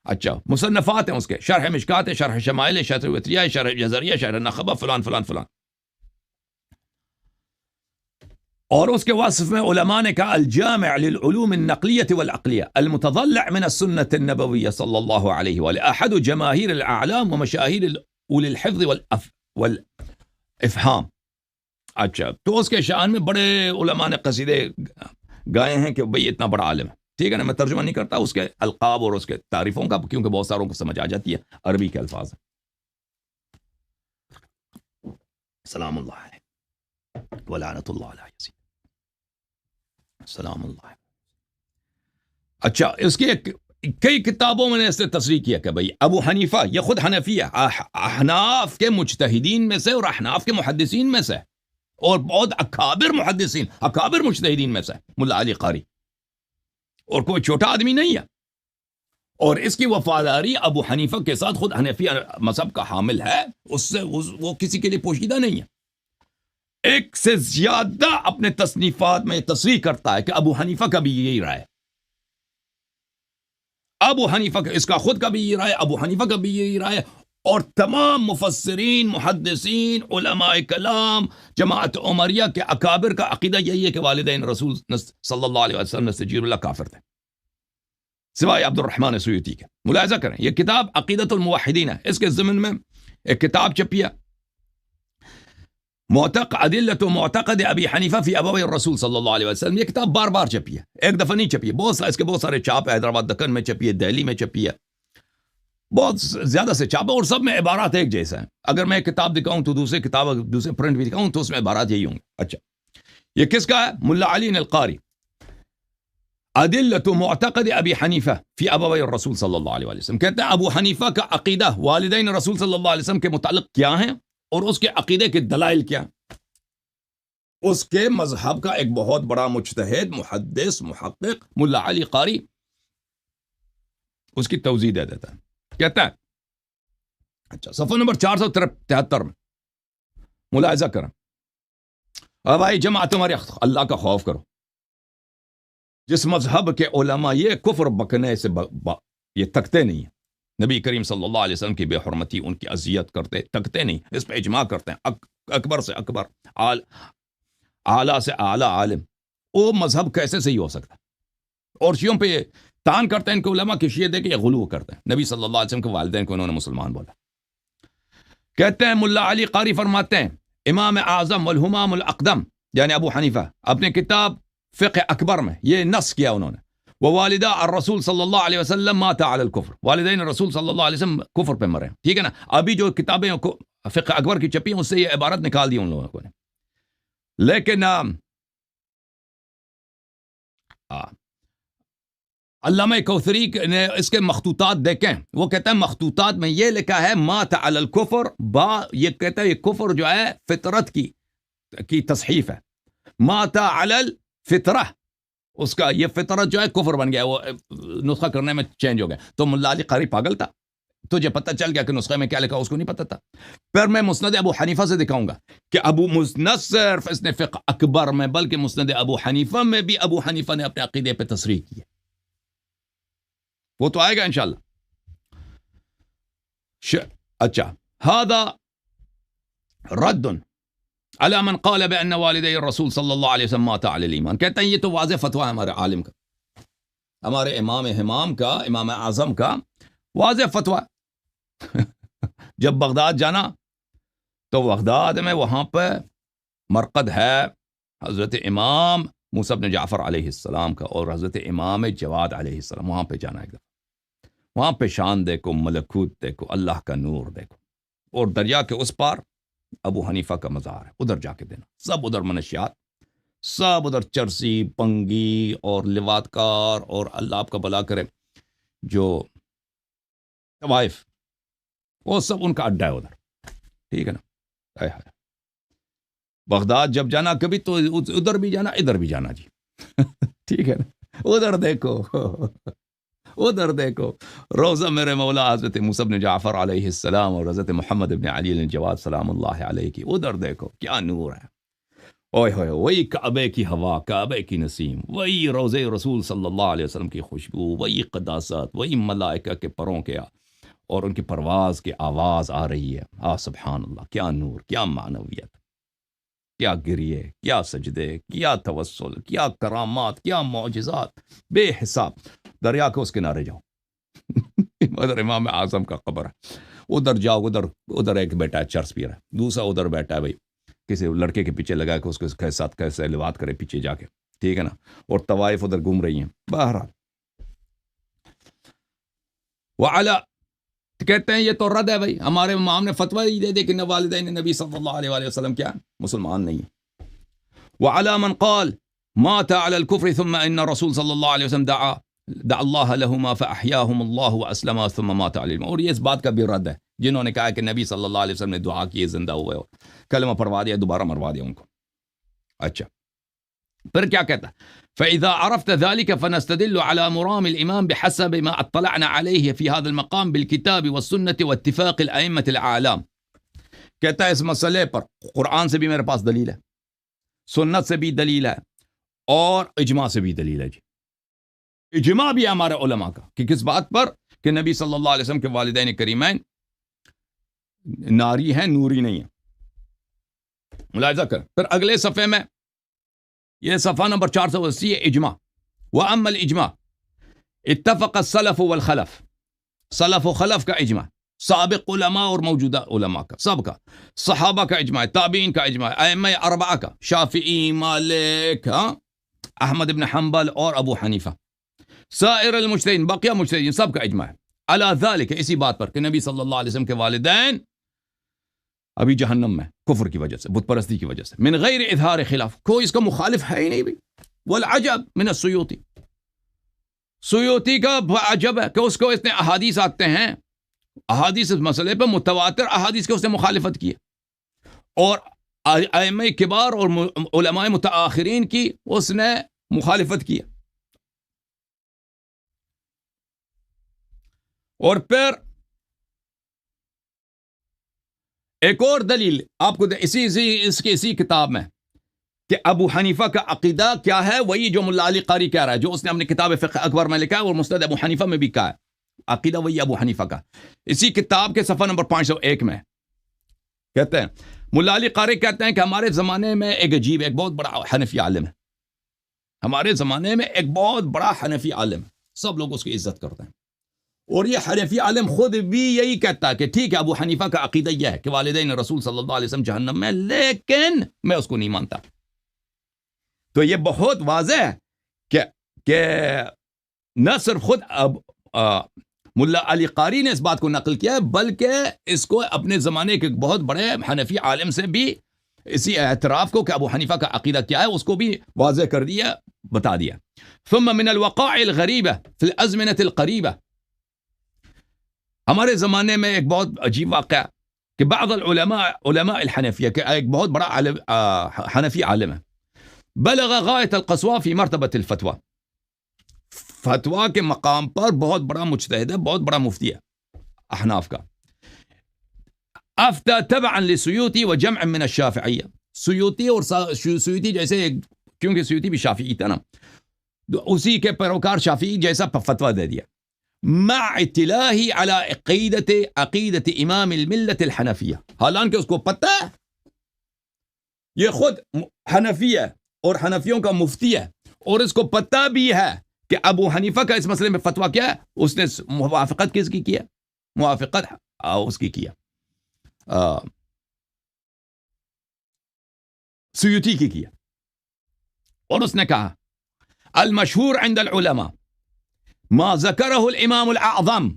اچھا، مصنفات ہیں اس کے، شرح مشکات ہے، شرح شمائل ہے، شرح وتریہ ہے، شرح جزریہ، شرح نخبہ، فلان فلان فلان۔ اور اس کے وصف میں علماء نے کہا الجامع للعلوم النقلیہ والعقلیہ المتضلع من السنة النبویہ صلی اللہ علیہ وآلہ، احد جماہیر الاعلام ومشاہیر اولی الحفظ والافہام۔ اچھا، تو اس کے شان میں بڑے علماء نے قصیدے گائے ہیں کہ بھئی اتنا بڑا عالم ہے، ٹھیک ہے نا۔ میں ترجمہ نہیں کرتا اس کے القاب اور اس کے تعریفوں کا، کیونکہ بہت ساروں کو سمجھ آ جاتی ہے، عربی کے الفاظ ہیں۔ سلام اللہ علیہ ولعنت اللہ علیہ یزید، سلام اللہ۔ اچھا، اس کے کئی کتابوں میں نے اس نے تصریح کیا کہ بھئی ابو حنیفہ، یہ خود حنفی ہے، احناف کے مجتہدین میں سے اور احناف کے محدثین میں سے، اور بہت اکابر محدثین، اکابر مجتہدین میں سے ملا علی قاری، اور کوئی چھوٹا آدمی نہیں ہے، اور اس کی وفاداری ابو حنیفہ کے ساتھ، خود حنفی مذہب کا حامل ہے، اس سے وہ کسی کے لیے پوشیدہ نہیں ہے۔ ایک سے زیادہ اپنے تصنیفات میں تصریح کرتا ہے کہ ابو حنیفہ کا بھی یہی رائے، ابو حنیفہ کا، اس کا خود کا بھی یہ رائے، ابو حنیفہ کا بھی یہ رائے، اور تمام مفسرین، محدثین، علماء کلام، جماعت عمریہ کے اکابر کا عقیدہ یہی ہے کہ والدین رسول صلی اللہ علیہ وسلم نستجیر اللہ کافر تھے، سوائے عبد الرحمن سیوطی کے۔ ملاحظہ کریں، یہ کتاب عقیدۃ الموحدین ہے، اس کے ضمن میں ایک کتاب چھپی ہے، ادلۃ معتقد ابی حنیفہ فی ابوی الرسول صلی اللہ علیہ وسلم۔ یہ کتاب بار بار چھپی ہے، ایک دفعہ نہیں چھپی ہے، اس کے بہت سارے چاپ ہے، حیدرآباد دکن میں چھپی ہے، دہلی میں چھپی ہے، بہت زیادہ سے چاپ ہے، اور سب میں عبارات ایک جیسا ہیں۔ اگر میں ایک کتاب دکھاؤں تو دوسری کتاب، دوسرے پرنٹ بھی دکھاؤں تو اس میں عبارات یہی ہوں گے۔ اچھا، یہ کس کا ہے؟ ملا علی القاری، ادلۃ معتقد ابی حنیفہ فی ابوی الرسول صلی اللہ علیہ وسلم۔ کہتے ہیں ابو حنیفہ کا عقیدہ والدین رسول صلی اللہ علیہ وسلم کے متعلق کیا ہیں، اور اس کے عقیدے کے دلائل کیا۔ اس کے مذہب کا ایک بہت بڑا مجتہد، محدث، محقق ملا علی قاری اس کی توضیح دے دیتا ہے، کہتا ہے، اچھا صفحہ نمبر 473 میں ملاحظہ کریں، اب بھائی جماعت تمہاری اللہ کا خوف کرو، جس مذہب کے علماء یہ کفر بکنے سے یہ تکتے نہیں ہیں، نبی کریم صلی اللہ علیہ وسلم کی بے حرمتی، ان کی اذیت کرتے تکتے نہیں، اس پہ اجماع کرتے ہیں، اکبر سے اکبر، اعلیٰ سے اعلیٰ عالم، وہ مذہب کیسے صحیح ہو سکتا؟ اور شیعوں پہ یہ تان کرتے ہیں ان کے علماء کہ شیعہ دے کے یہ غلو کرتے ہیں، نبی صلی اللہ علیہ وسلم کے والدین کو انہوں نے مسلمان بولا۔ کہتے ہیں ملا علی قاری فرماتے ہیں، امام اعظم والہمام الاقدم یعنی ابو حنیفہ اپنے کتاب فقہ اکبر میں یہ نص کیا انہوں نے، ووالدہ الرسول صلی اللہ علیہ وسلم مات علی الکفر، والدین رسول صلی اللہ علیہ وسلم کفر پہ مرے، ٹھیک ہے نا۔ ابھی جو کتابیں فقہ اکبر کی چھپی ہیں اس سے یہ عبارت نکال دی ان لوگوں نے، لیکن علامہ کوثری نے اس کے مخطوطات دیکھیں، وہ کہتا ہے مخطوطات میں یہ لکھا ہے مات علی الکفر، یہ کہتا ہے یہ کفر جو ہے فطرت کی تصحیف ہے، مات علی الفطرہ، اس کا یہ فطرت جو ہے کفر بن گیا، وہ نسخہ کرنے میں چینج ہو گیا۔ تو ملا علی قاری پاگل تھا، تجھے پتہ چل گیا کہ نسخے میں کیا لکھا اس کو نہیں پتہ تھا۔ پھر میں مسند ابو حنیفہ سے دکھاؤں گا کہ نہ صرف اس نے فقہ اکبر میں بلکہ مسند ابو حنیفہ میں بھی ابو حنیفہ نے اپنے عقیدے پہ تصریح کی ہے، وہ تو آئے گا انشاءاللہ۔ اچھا، هذا رد على من قال بأن والدي الرسول صلی اللہ علیہ وسلم مات على الایمان۔ کہتے ہیں یہ تو واضح فتویٰ ہے ہمارے عالم کا، ہمارے امام کا، امام اعظم کا واضح فتویٰ۔ جب بغداد جانا تو بغداد میں وہاں پہ مرقد ہے حضرت امام موسیٰ بن جعفر علیہ السلام کا، اور حضرت امام جواد علیہ السلام، وہاں پہ جانا ایک دفعہ، وہاں پہ شان دیکھو، ملکوت دیکھو، اللہ کا نور دیکھو، اور دریا کے اس پار ابو حنیفہ کا مزار ہے، ادھر جا کے دینا، سب ادھر منشیات، سب ادھر چرسی، پنگی اور لواط کار، اور اللہ آپ کا بھلا کرے جو طوائف، وہ سب ان کا اڈا ہے ادھر، ٹھیک ہے نا۔ بغداد جب جانا کبھی تو ادھر بھی جانا، ادھر بھی جانا جی، ٹھیک ہے نا، ادھر دیکھو، ادھر دیکھو روزہ میرے مولا حضرت موسیٰ بن جعفر علیہ السلام اور حضرت محمد بن علی الجواد سلام اللہ علیہ کی، ادھر دیکھو کیا نور ہے، اوئے ہوئے، وہی کعبے کی ہوا، کعبے کی نسیم، وہی روضے رسول صلی اللہ علیہ وسلم کی خوشبو، وہی قداست، وہی ملائکہ کے پروں کے اور ان کی پرواز کی آواز آ رہی ہے۔ سبحان اللہ، کیا نور، کیا معنویت، کیا گریے، کیا سجدے، کیا توسل، کیا کرامات، کیا معجزات بے حساب۔ دریا کے اس کنارے جاؤ، ادھر امام اعظم کا قبر ہے، ادھر جاؤ، ادھر ایک بیٹا ہے چرس پی رہا ہے، دوسرا ادھر بیٹھا ہے بھائی کسی لڑکے کے پیچھے لگا کے اس کے ساتھ کیسے لواط کرے پیچھے جا کے، ٹھیک ہے نا، اور طوائف ادھر گھوم رہی ہیں۔ بہرحال وعلا کہتے ہیں یہ تو رد ہے بھائی، ہمارے امام نے فتویٰ ہی دے دے کہ والدین نبی صلی اللہ علیہ وآلہ وسلم کیا مسلمان نہیں ہیں۔ وعلى من قال مات على الكفر ثم ان رسول صلی اللہ علیہ وسلم دعا اللہ لهما فاحیاهم اللہ واسلم ثم مات على الایمان، اور یہ اس بات کا بھی رد ہے جنہوں نے کہا کہ نبی صلی اللہ علیہ وسلم نے دعا کی، زندہ ہوئے اور کلمہ پڑھوا دیا، دوبارہ مروا دیا ان کو۔ اچھا پھر کیا کہتا ہے؟ فإذا عرفت ذلك فنستدل على مرام الإمام بحسب ما اطلعنا عليه في هذا المقام بالكتاب والسنة واتفاق الأئمة الأعلام۔ کہتا ہے اس مسئلے پر قرآن سے بھی میرے پاس دلیل ہے، سنت سے بھی دلیل ہے، اور اجماع سے بھی دلیل ہے جی۔ اجماع بھی ہے ہمارے علماء کا کہ کس بات پر کہ نبی صلی اللہ علیہ وسلم کے والدین کریمین ناری ہیں، نوری نہیں ہیں. ملاحظہ کر. پھر اگلے صفحے میں یہ صفحہ نمبر 480 ہے اجماع. وَأَمَّا الْإِجْمَاع اتفق السلف والخلف. سلف و خلف کا اجماع، سابق علماء اور موجودہ علماء کا، سب کا، صحابہ کا اجماع، تابعین کا اجماع، ائمہ اربعہ کا، شافعی، مالک، احمد بن حنبل اور ابو حنیفہ، سائر المجتہدین، بقیہ مجتہدین، سب کا اجماع ہے علی ذالک، اسی بات پر کہ نبی صلی اللہ علیہ وسلم کے والدین ابھی جہنم میں کفر کی وجہ سے، بت پرستی کی وجہ سے، من غیر اظہار خلاف، کوئی اس کا مخالف ہے ہی نہیں بھی. والعجب من السیوطی، سیوطی کا عجب ہے کہ اس کو اتنے احادیث آتے ہیں، احادیث اس مسئلے پہ متواتر احادیث کے اس نے مخالفت کی، اور ائمہ کبار اور علماء متآخرین کی اس نے مخالفت کی. اور پھر ایک اور دلیل آپ کو اسی کتاب میں کہ ابو حنیفہ کا عقیدہ کیا ہے، وہی جو ملا علی قاری کہہ رہا ہے، جو اس نے اپنی کتاب فقہ اکبر میں لکھا ہے اور مسند ابو حنیفہ میں بھی کہا ہے، عقیدہ وہی ابو حنیفہ کا. اسی کتاب کے صفحہ نمبر 501 میں کہتے ہیں، ملا علی قاری کہتے ہیں کہ ہمارے زمانے میں ایک بہت بڑا حنفی عالم ہے، ہمارے زمانے میں ایک بہت بڑا حنفی عالم ہے، سب لوگ اس کی عزت کرتے ہیں، اور یہ حنفی عالم خود بھی یہی کہتا ہے کہ ٹھیک ہے ابو حنیفہ کا عقیدہ یہ ہے کہ والدین رسول صلی اللہ علیہ وسلم جہنم میں، لیکن میں اس کو نہیں مانتا. تو یہ بہت واضح ہے کہ نہ صرف خود ملا علی قاری نے اس بات کو نقل کیا ہے، بلکہ اس کو اپنے زمانے کے بہت بڑے حنفی عالم سے بھی اسی اعتراف کو کہ ابو حنیفہ کا عقیدہ کیا ہے اس کو بھی واضح کر دیا، بتا دیا. ثم من الوقائع الغریبہ فی الازمنة القریبہ، ہمارے زمانے میں ایک بہت عجیب واقعہ کہ بعض علماء الحنفیہ کہ ایک بہت بڑا حنفی عالم ہے، بلغ غایت القصوى فی مرتبۃ الفتویٰ، فتویٰ کے مقام پر بہت بڑا مجتہد ہے، بہت بڑا مفتی ہے احناف کا. افتى تبعا لسیوطی وجمع من الشافعیہ، سیوطی اور سیوطی جیسے، کیونکہ سیوطی بھی شافعی تھا نا، اسی کے پیروکار شافعی جیسا فتویٰ دے دیا، مع اطلاعہ علی عقیدت امام الملت الحنفیہ، حالانکہ اس کو پتہ ہے یہ خود حنفی ہے اور حنفیوں کا مفتی ہے، اور اس کو پتہ بھی ہے کہ ابو حنیفہ کا اس مسئلے میں فتویٰ کیا ہے، اس نے موافقت کس کی کیا، موافقت اس کی کیا، سیوطی کی کیا. اور اس نے کہا المشہور عند العلماء ما ذکرہ الامام الاعظم،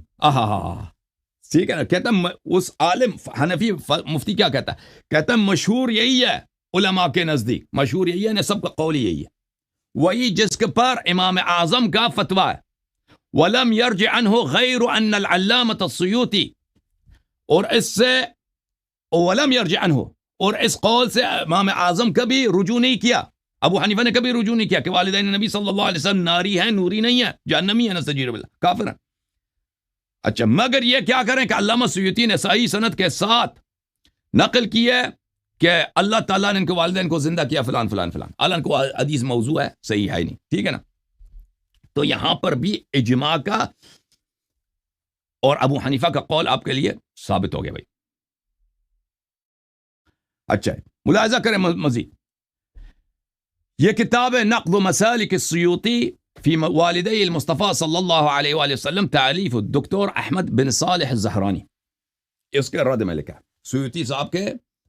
ٹھیک ہے نا، کہتا ہے اس عالم حنفی مفتی کیا کہتا ہے، کہتا ہے مشہور یہی ہے علماء کے نزدیک، مشہور یہی ہے، سب کا قول یہی ہے، وہی جس کے پر امام اعظم کا فتویٰ ہے. ولم يرجع عنہ غیر ان العلامۃ السیوطی، اور اس سے ولم یرجع عنہ، اور اس قول سے امام اعظم کبھی رجوع نہیں کیا، ابو حنیفہ نے کبھی رجوع نہیں کیا کہ والدین نبی صلی اللہ علیہ وسلم ناری ہیں، نوری نہیں ہے، جہنمی ہے، نستجیر باللہ، کافر ہیں. اچھا، مگر یہ کیا کریں کہ علامہ سیوطی نے صحیح سند کے ساتھ نقل کی ہے کہ اللہ تعالیٰ نے ان کے والدین کو زندہ کیا فلان فلان فلان، حالانکہ کو حدیث موضوع ہے، صحیح ہے نہیں، ٹھیک ہے نا. تو یہاں پر بھی اجماع کا اور ابو حنیفہ کا قول آپ کے لیے ثابت ہو گیا بھائی. اچھا، ملاحظہ کریں مزید، یہ کتاب ہے نقد مسالک السیوطی فی والدی المصطفیٰ صلی اللہ علیہ وآلہ وسلم، تالیف الدکتور احمد بن صالح الزہرانی، اس کے رد میں لکھا، سیوطی صاحب کے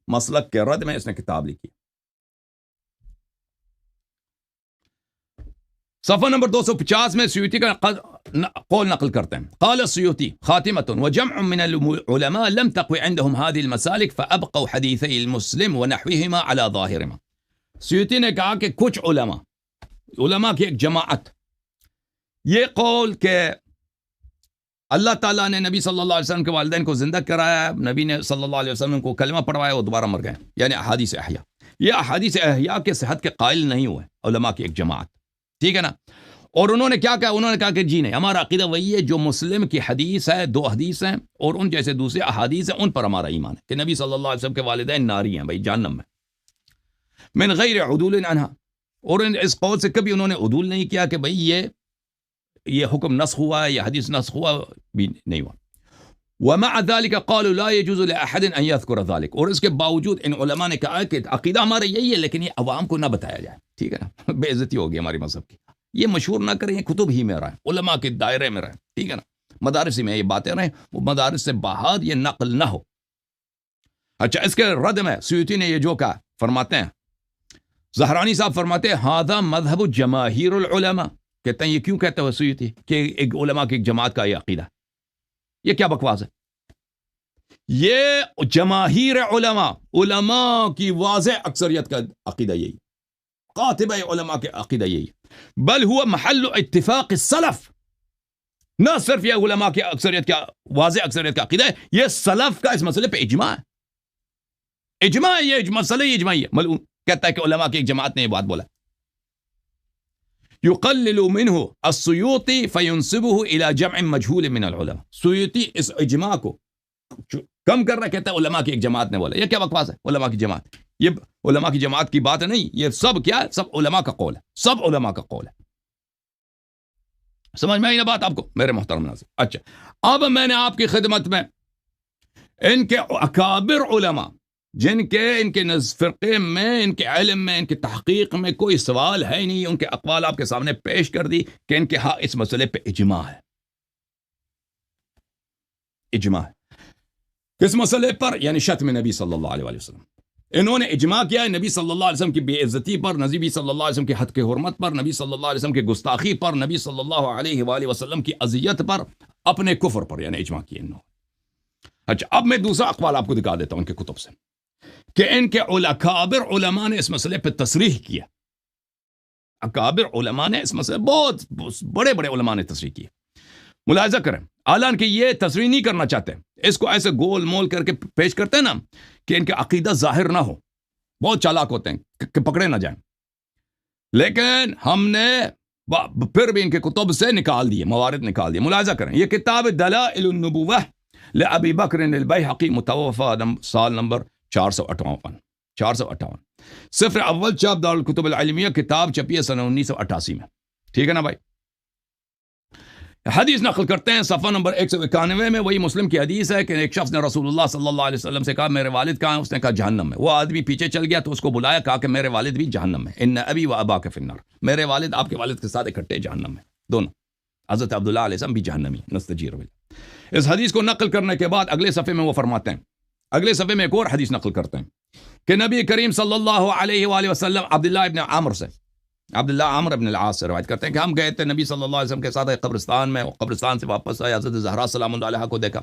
مسلک کے رد میں اس نے کتاب لکھی. صفحہ نمبر 250 میں سیوطی کا قول نقل کرتے ہیں، قال السیوطی خاتمة وجمع من العلماء لم تقوی عندهم هذه المسالك فأبقوا حدیثی المسلم ونحوهما على ظاهرهما. سیوطی نے کہا کہ کچھ علماء کی ایک جماعت یہ قول کہ اللہ تعالیٰ نے نبی صلی اللہ علیہ وسلم کے والدین کو زندہ کرایا، نبی نے صلی اللہ علیہ وسلم کو کلمہ پڑھوایا، وہ دوبارہ مر گئے، یعنی احادیث احیاء، یہ احادیث احیاء کے صحت کے قائل نہیں ہوئے علماء کی ایک جماعت، ٹھیک ہے نا. اور انہوں نے کیا کہا، انہوں نے کہا کہ جی نہیں، ہمارا عقیدہ وہی ہے جو مسلم کی حدیث ہے، 2 حدیث ہیں اور ان جیسے دوسرے احادیث ہیں، ان پر ہمارا ایمان ہے کہ نبی صلی اللہ علیہ وسلم کے والدین ناری ہیں بھائی، جہنم میں، من غیر عدول عنہا، اور اس قول سے کبھی انہوں نے عدول نہیں کیا کہ بھئی یہ یہ حکم نسخ ہوا ہے، یہ حدیث نسخ ہوا بھی نہیں ہوا. ومع ذلك قالوا لا يجوز لأحد ان يذكر ذلك، اور اس کے باوجود ان علماء نے کہا کہ عقیدہ ہمارا یہی ہے لیکن یہ عوام کو نہ بتایا جائے. ٹھیک ہے نا، بے عزتی ہوگی ہماری مذہب کی. یہ مشہور نہ کریں، یہ کتب ہی میں رہے، علماء کے دائرے میں رہے. ٹھیک ہے نا، مدارس میں یہ باتیں رہیں، وہ مدارس سے باہر یہ نقل نہ ہو. اچھا، اس کے رد میں سیوطی نے یہ جو کہا، فرماتے ہیں زہرانی صاحب فرماتے ہیں ھذا مذہب جماہیر العلماء. کہتے ہیں یہ کیوں کہتے ہو سیوطی کہ ایک علماء کی ایک جماعت کا یہ عقیدہ، یہ کیا بکواس ہے؟ یہ جماہیر علماء کی واضح اکثریت کا عقیدہ یہی، قاطبہ علماء کے عقیدہ یہی. بل ہوا محل اتفاق السلف، نہ صرف یہ علماء کی اکثریت کا واضح اکثریت کا عقیدہ ہے، یہ سلف کا اس مسئلے پہ اجماع ہے. اجماع ہے، یہ مسئلہ ہی اجماعی ہے. ملعون کہتا ہے کہ علماء کی ایک جماعت نے یہ بات بولا. یقلل منہ السیوطی فینسبہ الی جمع مجہول من العلماء. سیوطی اس اجماع کو کم کر رہا ہے، کہتا ہے علماء کی ایک جماعت نے بولا. یہ کیا بکواس ہے؟ علماء کی جماعت، یہ علماء کی جماعت کی بات نہیں، یہ سب کیا ہے؟ سب علماء کا قول ہے، سب علماء کا قول ہے. سمجھ میں آئی نا بات آپ کو میرے محترم ناظرین؟ اچھا، اب میں نے آپ کی خدمت میں ان کے اکابر علماء جن کے ان کے فرقے میں، ان کے علم میں، ان کے تحقیق میں کوئی سوال ہے نہیں، ان کے اقوال آپ کے سامنے پیش کر دی کہ ان کے ہاں اس مسئلے پہ اجماع ہے. اجماع ہے کس مسئلے پر؟ یعنی شتم نبی صلی اللہ علیہ وسلم. انہوں نے اجماع کیا ہے نبی صلی اللہ علیہ وسلم کی بے عزتی پر، نبی صلی اللہ علیہ وسلم کی حد کے حرمت پر، نبی صلی اللہ علیہ وسلم کی گستاخی پر، نبی صلی اللہ علیہ وآلہ وسلم کی اذیت پر، اپنے کفر پر، یعنی اجماع کیا انہوں. اچھا، اب میں دوسرا اقوال آپ کو دکھا دیتا ہوں ان کے کتب سے کہ ان کے اکابر علماء نے اس مسئلے پہ تصریح کیا. اکابر علماء نے اس مسئلے، بہت بڑے بڑے علماء نے تصریح کی. ملاحظہ کریں، حالانکہ یہ تصریح نہیں کرنا چاہتے، اس کو ایسے گول مول کر کے پیش کرتے ہیں نا کہ ان کا عقیدہ ظاہر نہ ہو. بہت چالاک ہوتے ہیں کہ پکڑے نہ جائیں. لیکن ہم نے پھر بھی ان کے کتب سے نکال دیے، موارد نکال دیے. ملاحظہ کریں، یہ کتاب دلائل النبوہ لابی بکر البیہقی، متوفی سال نمبر 458، صفر اول چاپ دارالکتب العلمیہ، کتاب چھپی ہے سن 1988 میں. ٹھیک ہے نا بھائی؟ حدیث نقل کرتے ہیں صفحہ نمبر 191 میں، وہی مسلم کی حدیث ہے کہ ایک شخص نے رسول اللہ صلی اللہ علیہ وسلم سے کہا میرے والد کہاں ہیں؟ اس نے کہا جہنم میں. وہ آدمی پیچھے چل گیا تو اس کو بلایا، کہا کہ میرے والد بھی جہنم میں، ان ابی و اباک فی النار، میرے والد آپ کے والد کے ساتھ اکٹھے جہنم میں، دونوں. حضرت عبداللہ علیہ السلام بھی جہنمی، نستجیر باللہ. اس حدیث کو نقل کرنے کے بعد اگلے صفحے میں وہ فرماتے ہیں، اگلے صفحے میں ایک اور حدیث نقل کرتے ہیں کہ نبی کریم صلی اللہ علیہ وآلہ وسلم عبداللہ عمر ابن العاص سے روایت کرتے ہیں کہ ہم گئے تھے نبی صلی اللہ علیہ وسلم کے ساتھ ایک قبرستان میں، قبرستان سے واپس آئے، حضرت زہرا سلام اللہ علیہا کو دیکھا.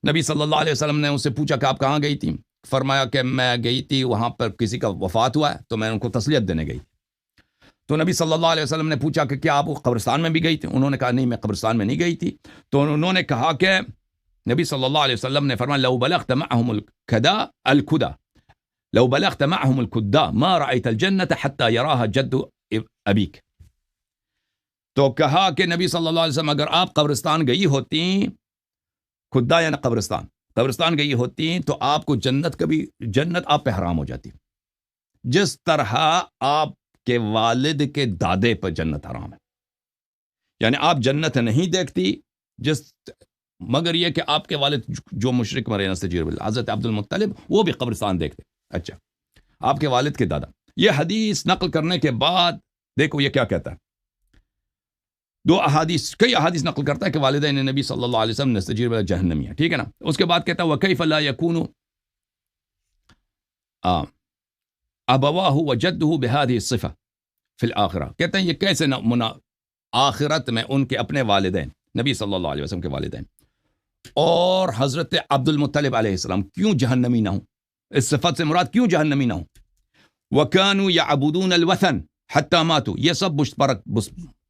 نبی صلی اللہ علیہ وسلم نے ان سے پوچھا کہ آپ کہاں گئی تھی؟ فرمایا کہ میں گئی تھی وہاں پر کسی کا وفات ہوا ہے تو میں ان کو تسلیت دینے گئی. تو نبی صلی اللہ علیہ وسلم نے پوچھا کہ کیا آپ قبرستان میں بھی گئی تھی؟ انہوں نے کہا نہیں، میں قبرستان میں نہیں گئی تھی. تو انہوں نے کہا کہ نبی صلی اللہ علیہ وسلم نے فرمایا لو بلغت معهم الكدا لو بلغت معهم الكدا ما رأيت الجنة حتى يراها جد ابیک. تو کہا کہ نبی صلی اللہ علیہ وسلم اگر آپ قبرستان گئی ہوتی، خدا یعنی قبرستان گئی ہوتی تو آپ کو جنت آپ پہ حرام ہو جاتی، جس طرح آپ کے والد کے دادے پر جنت حرام ہے. یعنی آپ جنت نہیں دیکھتی مگر یہ کہ آپ کے والد جو مشرک مرے نستجیر باللہ، حضرت عبد المطلب، وہ بھی قبرستان دیکھتے. اچھا، آپ کے والد کے دادا. یہ حدیث نقل کرنے کے بعد دیکھو یہ کیا کہتا ہے. کئی احادیث نقل کرتا ہے کہ والدین نبی صلی اللہ علیہ وسلم نستجیر باللہ جہنمی ہے. ٹھیک ہے نا؟ اس کے بعد کہتا ہے وَكَيْفَ لَا يَكُونُ أَبَوَاهُ وَجَدُّهُ بِهَذِهِ الصِّفَةِ فِي الْآخِرَةِ. کہتے ہیں یہ کیسے آخرت میں ان کے اپنے والدین، نبی صلی اللہ علیہ وسلم کے والدین اور حضرت عبد المطلب علیہ السلام کیوں جہنمی نہ ہوں؟ اس صفت سے مراد کیوں جہنمی نہ ہوں؟ وَكَانُوا يَعْبُدُونَ الْوَثَنَ حَتَّى مَاتُوا.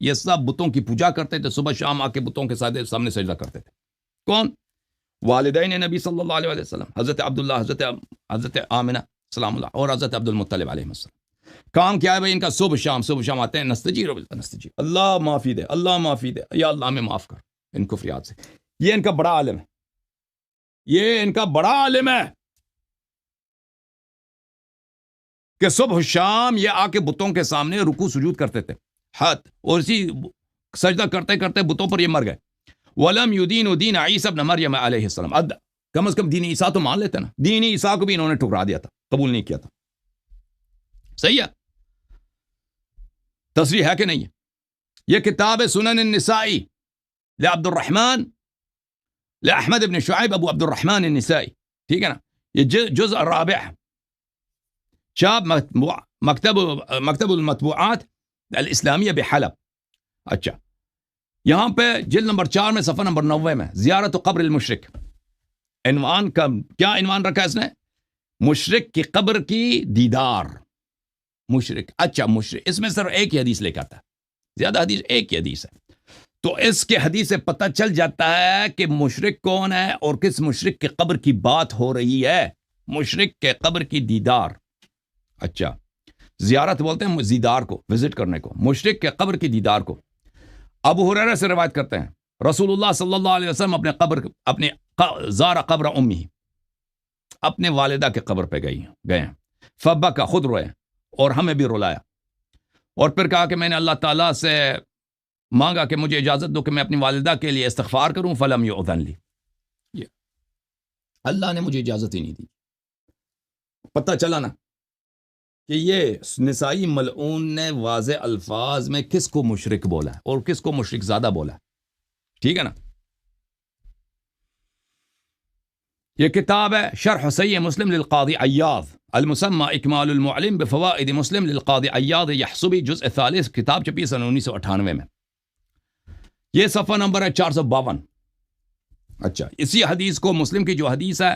یہ سب بتوں کی پوجا کرتے تھے، صبح شام آ کے بتوں کے سامنے سجدہ کرتے تھے. کون؟ والدین نبی صلی اللہ علیہ وسلم، حضرت عبداللہ، حضرت آمنہ سلام اللہ، اور حضرت عبد المطلب علیہ السلام. کام کیا ہے بھائی ان کا؟ صبح شام آتے ہیں، نستجیر اللہ معافی دے، اللہ معافی دے، یا اللہ ہمیں معاف کر ان کفریات سے. یہ ان کا بڑا عالم ہے، یہ ان کا بڑا عالم ہے کہ صبح شام یہ آ کے بتوں کے سامنے رکوع سجود کرتے تھے. اور اسی سجدہ کرتے کرتے بتوں پر یہ مر گئے. وَلَمْ يُدِينُ دِينَ عِيسَى ابْنَ مَرْيَمَ علیہ السلام. کم از کم دین عیسیٰ تو مان لیتے نا. دین عیسیٰ کو بھی انہوں نے ٹھکرا دیا تھا, قبول نہیں کیا تھا. صحیح ہے, تصریح ہے کہ نہیں ہے؟ یہ کتاب سنن النسائی لعبد الرحمن لأحمد بن شعیب ابو عبد الرحمن النسائی, ٹھیک ہے نا. یہ جزء الرابع, چاپ مکتب المطبوعات الاسلامیہ بحلب. اچھا, یہاں پہ جلد نمبر 4 میں صفحہ نمبر 90 میں زیارت قبر المشرک. عنوان کا کیا عنوان رکھا ہے اس نے؟ مشرک کی قبر کی دیدار. مشرک, اچھا مشرک, اس میں صرف ایک ہی حدیث لے کے آتا ہے, زیادہ حدیث ایک ہی حدیث ہے. تو اس کے حدیث سے پتہ چل جاتا ہے کہ مشرک کون ہے اور کس مشرک کے قبر کی بات ہو رہی ہے. مشرک کے قبر کی دیدار. اچھا, زیارت بولتے ہیں دیدار کو, وزٹ کرنے کو. مشرک کے قبر کی دیدار کو. ابو ہریرہ سے روایت کرتے ہیں رسول اللہ صلی اللہ علیہ وسلم اپنے زار قبر امی, اپنے والدہ کے قبر پہ گئے ہیں. فبکا, خود روئے اور ہمیں بھی رلایا, اور پھر کہا کہ میں نے اللہ تعالیٰ سے مانگا کہ مجھے اجازت دو کہ میں اپنی والدہ کے لیے استغفار کروں. فلم یؤذن لی, اللہ نے مجھے اجازت ہی نہیں دی. پتہ چلا نا کہ یہ نسائی ملعون نے واضح الفاظ میں کس کو مشرک بولا ہے اور کس کو مشرک زادہ بولا ہے. ٹھیک ہے نا. یہ کتاب ہے شرح صحیح مسلم للقاضی عیاض المسمى اکمال المعلم بفوائد مسلم للقاضی عیاض یحصبی جزء ثالث, کتاب چھپی سن 1998 میں. یہ صفحہ نمبر ہے 452. اچھا, اسی حدیث کو مسلم کی جو حدیث ہے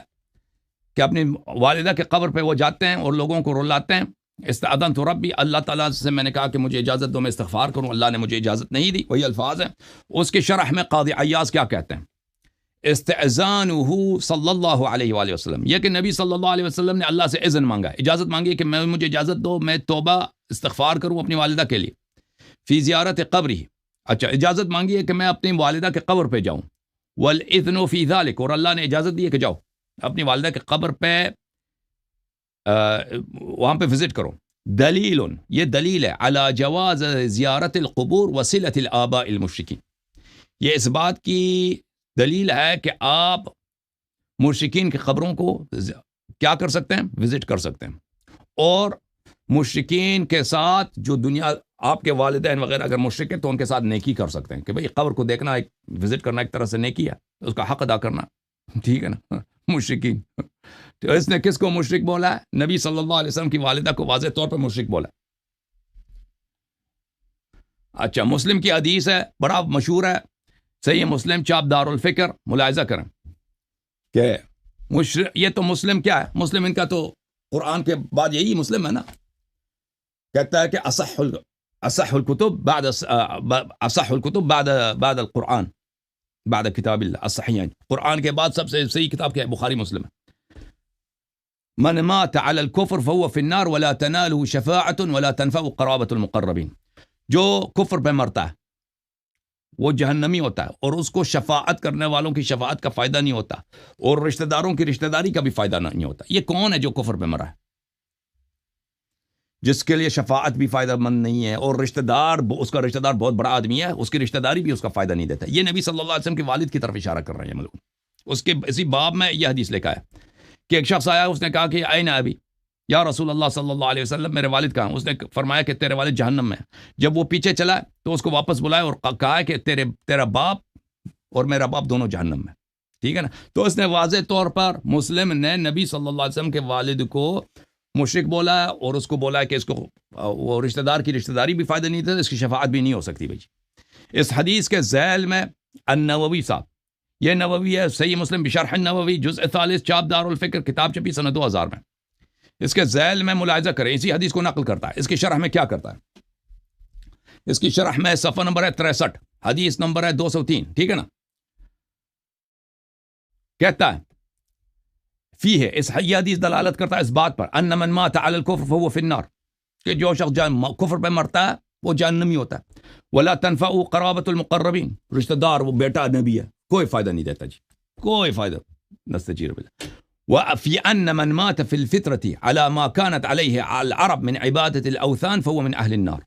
کہ اپنی والدہ کے قبر پہ وہ جاتے ہیں اور لوگوں کو رلاتے ہیں. استأذنت ربی, اللہ تعالیٰ سے میں نے کہا کہ مجھے اجازت دو میں استغفار کروں, اللہ نے مجھے اجازت نہیں دی. وہی الفاظ ہیں. اس کے شرح میں قاضی عیاض کیا کہتے ہیں؟ استئذانہ صلی اللہ علیہ وآلہ وسلم, یہ کہ نبی صلی اللہ علیہ وسلم نے اللہ سے اذن مانگا, اجازت مانگی کہ مجھے اجازت دو میں توبہ استغفار کروں اپنی والدہ کے لیے. فی زیارت قبری, اچھا اجازت مانگی ہے کہ میں اپنی والدہ کے قبر پہ جاؤں. والاذن فی ذلک, اور اللہ نے اجازت دی ہے کہ جاؤ اپنی والدہ کے قبر پہ وہاں پہ وزٹ کرو. دلیل, یہ دلیل ہے علی جواز زیارت القبور وصلۃ الآباء المشرکین, یہ اس بات کی دلیل ہے کہ آپ مشرکین کی قبروں کو کیا کر سکتے ہیں؟ وزٹ کر سکتے ہیں. اور مشرکین کے ساتھ جو دنیا, آپ کے والدین وغیرہ اگر مشرک ہیں تو ان کے ساتھ نیکی کر سکتے ہیں کہ بھئی قبر کو دیکھنا, ایک وزٹ کرنا ایک طرح سے نیکی ہے, اس کا حق ادا کرنا. ٹھیک ہے نا. مشرکین, تو اس نے کس کو مشرک بولا ہے؟ نبی صلی اللہ علیہ وسلم کی والدہ کو واضح طور پہ مشرک بولا. اچھا, مسلم کی حدیث ہے, بڑا مشہور ہے, صحیح مسلم چاپ دار الفکر, ملاحظہ کریں کہ یہ تو مسلم کیا ہے؟ مسلم ان کا تو قرآن کے بعد یہی مسلم ہے نا. کہتا ہے کہ اصح الکتب بعد القرآن, بعد کتاب اللہ الصحیحین, قرآن کے بعد سب سے صحیح کتاب کیا ہے؟ بخاری مسلم ہے. من مات على الكفر فهو في النار ولا تناله شفاعة ولا تنفع قرابة المقربين, جو کفر پہ مرتا ہے وہ جہنمی ہوتا ہے اور اس کو شفاعت کرنے والوں کی شفاعت کا فائدہ نہیں ہوتا, اور رشتہ داروں کی رشتہ داری کا بھی فائدہ نہیں ہوتا. یہ کون ہے جو کفر پہ مرا ہے؟ جس کے لیے شفاعت بھی فائدہ مند نہیں ہے اور رشتہ دار, اس کا رشتہ دار بہت بڑا آدمی ہے, اس کی رشتہ داری بھی اس کا فائدہ نہیں دیتا. یہ نبی صلی اللہ علیہ وسلم کے والد کی طرف اشارہ کر رہے ہیں ملعون. اس کے اسی باب میں یہ حدیث لکھا ہے کہ ایک شخص آیا, اس نے کہا کہ این ابی, یا رسول اللہ صلی اللہ علیہ وسلم میرے والد کہاں؟ اس نے فرمایا کہ تیرے والد جہنم میں. جب وہ پیچھے چلا تو اس کو واپس بلایا اور کہا کہ تیرا باپ اور میرا باپ دونوں جہنم میں. ٹھیک ہے نا. تو اس نے واضح طور پر مسلم نے نبی صلی اللہ علیہ وسلم کے والد کو مشرک بولا ہے اور اس کو بولا ہے کہ اس کو وہ رشتہ دار کی رشتہ داری بھی فائدہ نہیں دیتا, اس کی شفاعت بھی نہیں ہو سکتی. بھائی اس حدیث کے ذیل میں النووی صاحب, یہ نووی ہے صحیح مسلم بشرح النووی جزء ثالث چاپ دار الفکر, کتاب چھپی سنہ 2000 میں. اس کے ذیل میں ملاحظہ کریں, اسی حدیث کو نقل کرتا ہے. اس کی شرح میں کیا کرتا ہے؟ اس کی شرح میں صفحہ نمبر ہے 63, حدیث نمبر ہے 203. ٹھیک ہے نا. کہتا ہے فی ہے, اس حدیث دلالت کرتا ہے اس بات پر ان من مات علی الکفر فهو فی النار, کہ جو شخص کفر پہ مرتا ہے وہ جہنمی ہوتا ہے. ولا تنفع قرابۃ المقربین, رشتہ دار وہ بیٹا نبی ہے, کوئی فائدہ نہیں دیتا جی, کوئی فائدہ. نستجیر بالله. وفي أن من مات في الفترة على ما كانت عليه العرب من عبادة الأوثان فهو من أهل النار.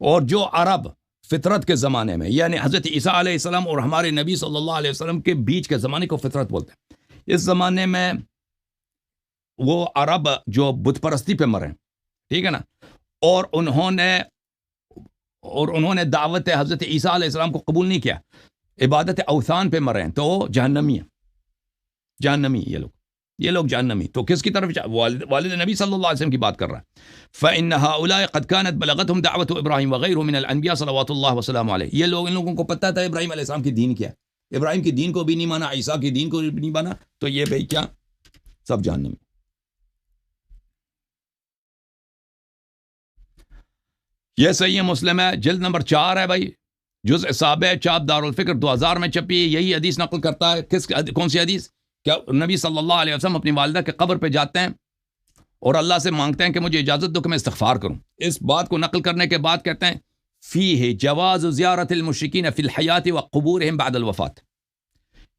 اور جو عرب فطرت کے زمانے میں، یعنی حضرت عیسیٰ علیہ السلام اور ہمارے نبی صلی اللہ علیہ وسلم کے بیچ کے زمانے کو فطرت بولتے ہیں۔ اس زمانے میں وہ عرب جو بت پرستی پہ مرے، ٹھیک ہے نا، اور انہوں نے دعوت حضرت عیسیٰ علیہ السلام کو قبول نہیں کیا، عبادت اوثان پہ مرے ہیں، تو وہ جہنمی ہیں، جہنمی یہ لوگ جہنمی۔ تو کس کی طرف والد نبی صلی اللہ علیہ وسلم کی بات کر رہا ہے، فَإِنَّ هَؤُلَاءِ قَدْ كَانَتْ بَلَغَتْهُمْ دَعْوَةُ إِبْرَاهِيمَ وَغَيْرُهُ مِنَ الْأَنْبِيَاءِ صلوات اللہ وسلام علیہ۔ یہ لوگ، ان لوگوں کو پتہ تھا ابراہیم علیہ السلام کی دین کیا ہے، ابراہیم کی دین کو بھی نہیں مانا، عیسیٰ کی دین کو بھی نہیں مانا، تو یہ بھائی کیا، سب جہنمی۔ یہ صحیح مسلم ہے، جلد نمبر 4 ہے بھائی، جزء سابع، چاپ دارالفکر 2000 میں چھپی ہے۔ یہی حدیث نقل کرتا ہے، کون سی حدیث؟ کہ نبی صلی اللہ علیہ وسلم اپنی والدہ کے قبر پہ جاتے ہیں اور اللہ سے مانگتے ہیں کہ مجھے اجازت دو کہ میں استغفار کروں۔ اس بات کو نقل کرنے کے بعد کہتے ہیں فیہ جواز زیارت المشرکین فی الحیات وقبورہم بعد الوفات۔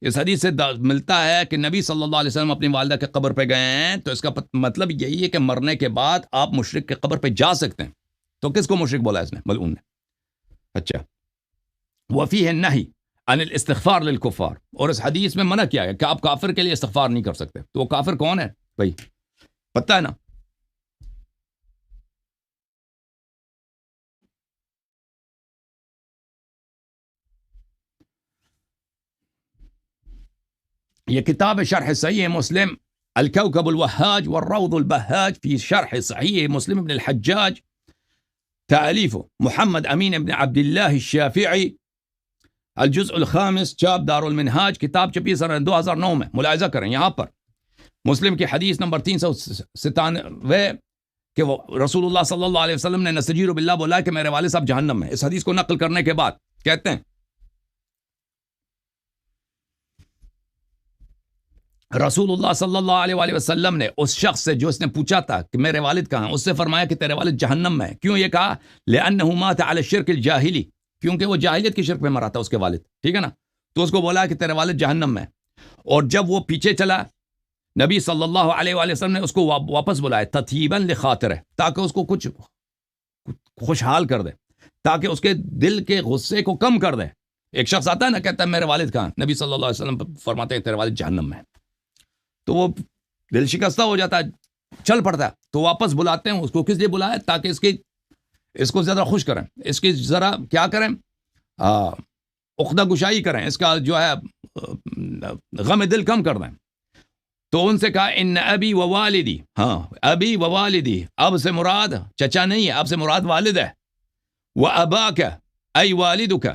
اس حدیث سے ملتا ہے کہ نبی صلی اللہ علیہ وسلم اپنی والدہ کے قبر پہ گئے ہیں، تو اس کا مطلب یہی ہے کہ مرنے کے بعد آپ مشرک کے قبر پہ جا سکتے ہیں۔ تو کس کو مشرک بولا اس نے؟ ملعون نے۔ اچھا، وفیہ النہی عن الاستغفار للکفار، اور اس حدیث میں منع کیا ہے کہ آپ کافر کے لیے استغفار نہیں کر سکتے۔ تو وہ کافر کون ہے بھائی؟ پتہ ہے نا؟ یہ کتاب شرح صحیح مسلم الكوكب الوهاج والروض البهاج في شرح صحيح مسلم ابن الحجاج، تأليف محمد أمين بن عبد الله الشافعي، الجزء الخامس، چاپ دار المنہاج، کتاب چھپی سن 2009 میں۔ ملاحظہ کریں یہاں پر مسلم کی حدیث نمبر 397 کہ وہ رسول اللہ صلی اللہ علیہ وسلم نے نستجیر باللہ بولا کہ میرے والد صاحب جہنم میں۔ اس حدیث کو نقل کرنے کے بعد کہتے ہیں رسول اللہ صلی اللہ علیہ وآلہ وسلم نے اس شخص سے جو اس نے پوچھا تھا کہ میرے والد کہاں ہیں، اس سے فرمایا کہ تیرے والد جہنم میں ہے۔ کیوں یہ کہا؟ لأنه مات على الشرك الجاہلی، کیونکہ وہ جاہلیت کی شرک میں مرا تھا اس کے والد، ٹھیک ہے نا، تو اس کو بولا کہ تیرے والد جہنم میں۔ اور جب وہ پیچھے چلا، نبی صلی اللہ علیہ وآلہ وسلم نے اس کو واپس بلایا تطیبا لخاطرہ، تاکہ اس کو کچھ خوشحال کر دے، تاکہ اس کے دل کے غصے کو کم کر دے۔ ایک شخص آتا ہے نا، کہتا ہے میرے والد کہاں، نبی صلی اللہ علیہ وسلم فرماتے ہیں تیرے والد جہنم میں، تو وہ دل شکستہ ہو جاتا ہے، چل پڑتا ہے، تو واپس بلاتے ہیں اس کو۔ کس لیے بلایا؟ تاکہ اس کو زیادہ خوش کریں، اس کی ذرا کیا کریں، عقدہ گشائی کریں، اس کا جو ہے غم دل کم کر دیں۔ تو ان سے کہا ان ابی و والدی، ہاں ابی و والدی، اب سے مراد چچا نہیں ہے، اب سے مراد والد ہے، و اباک ای والدک،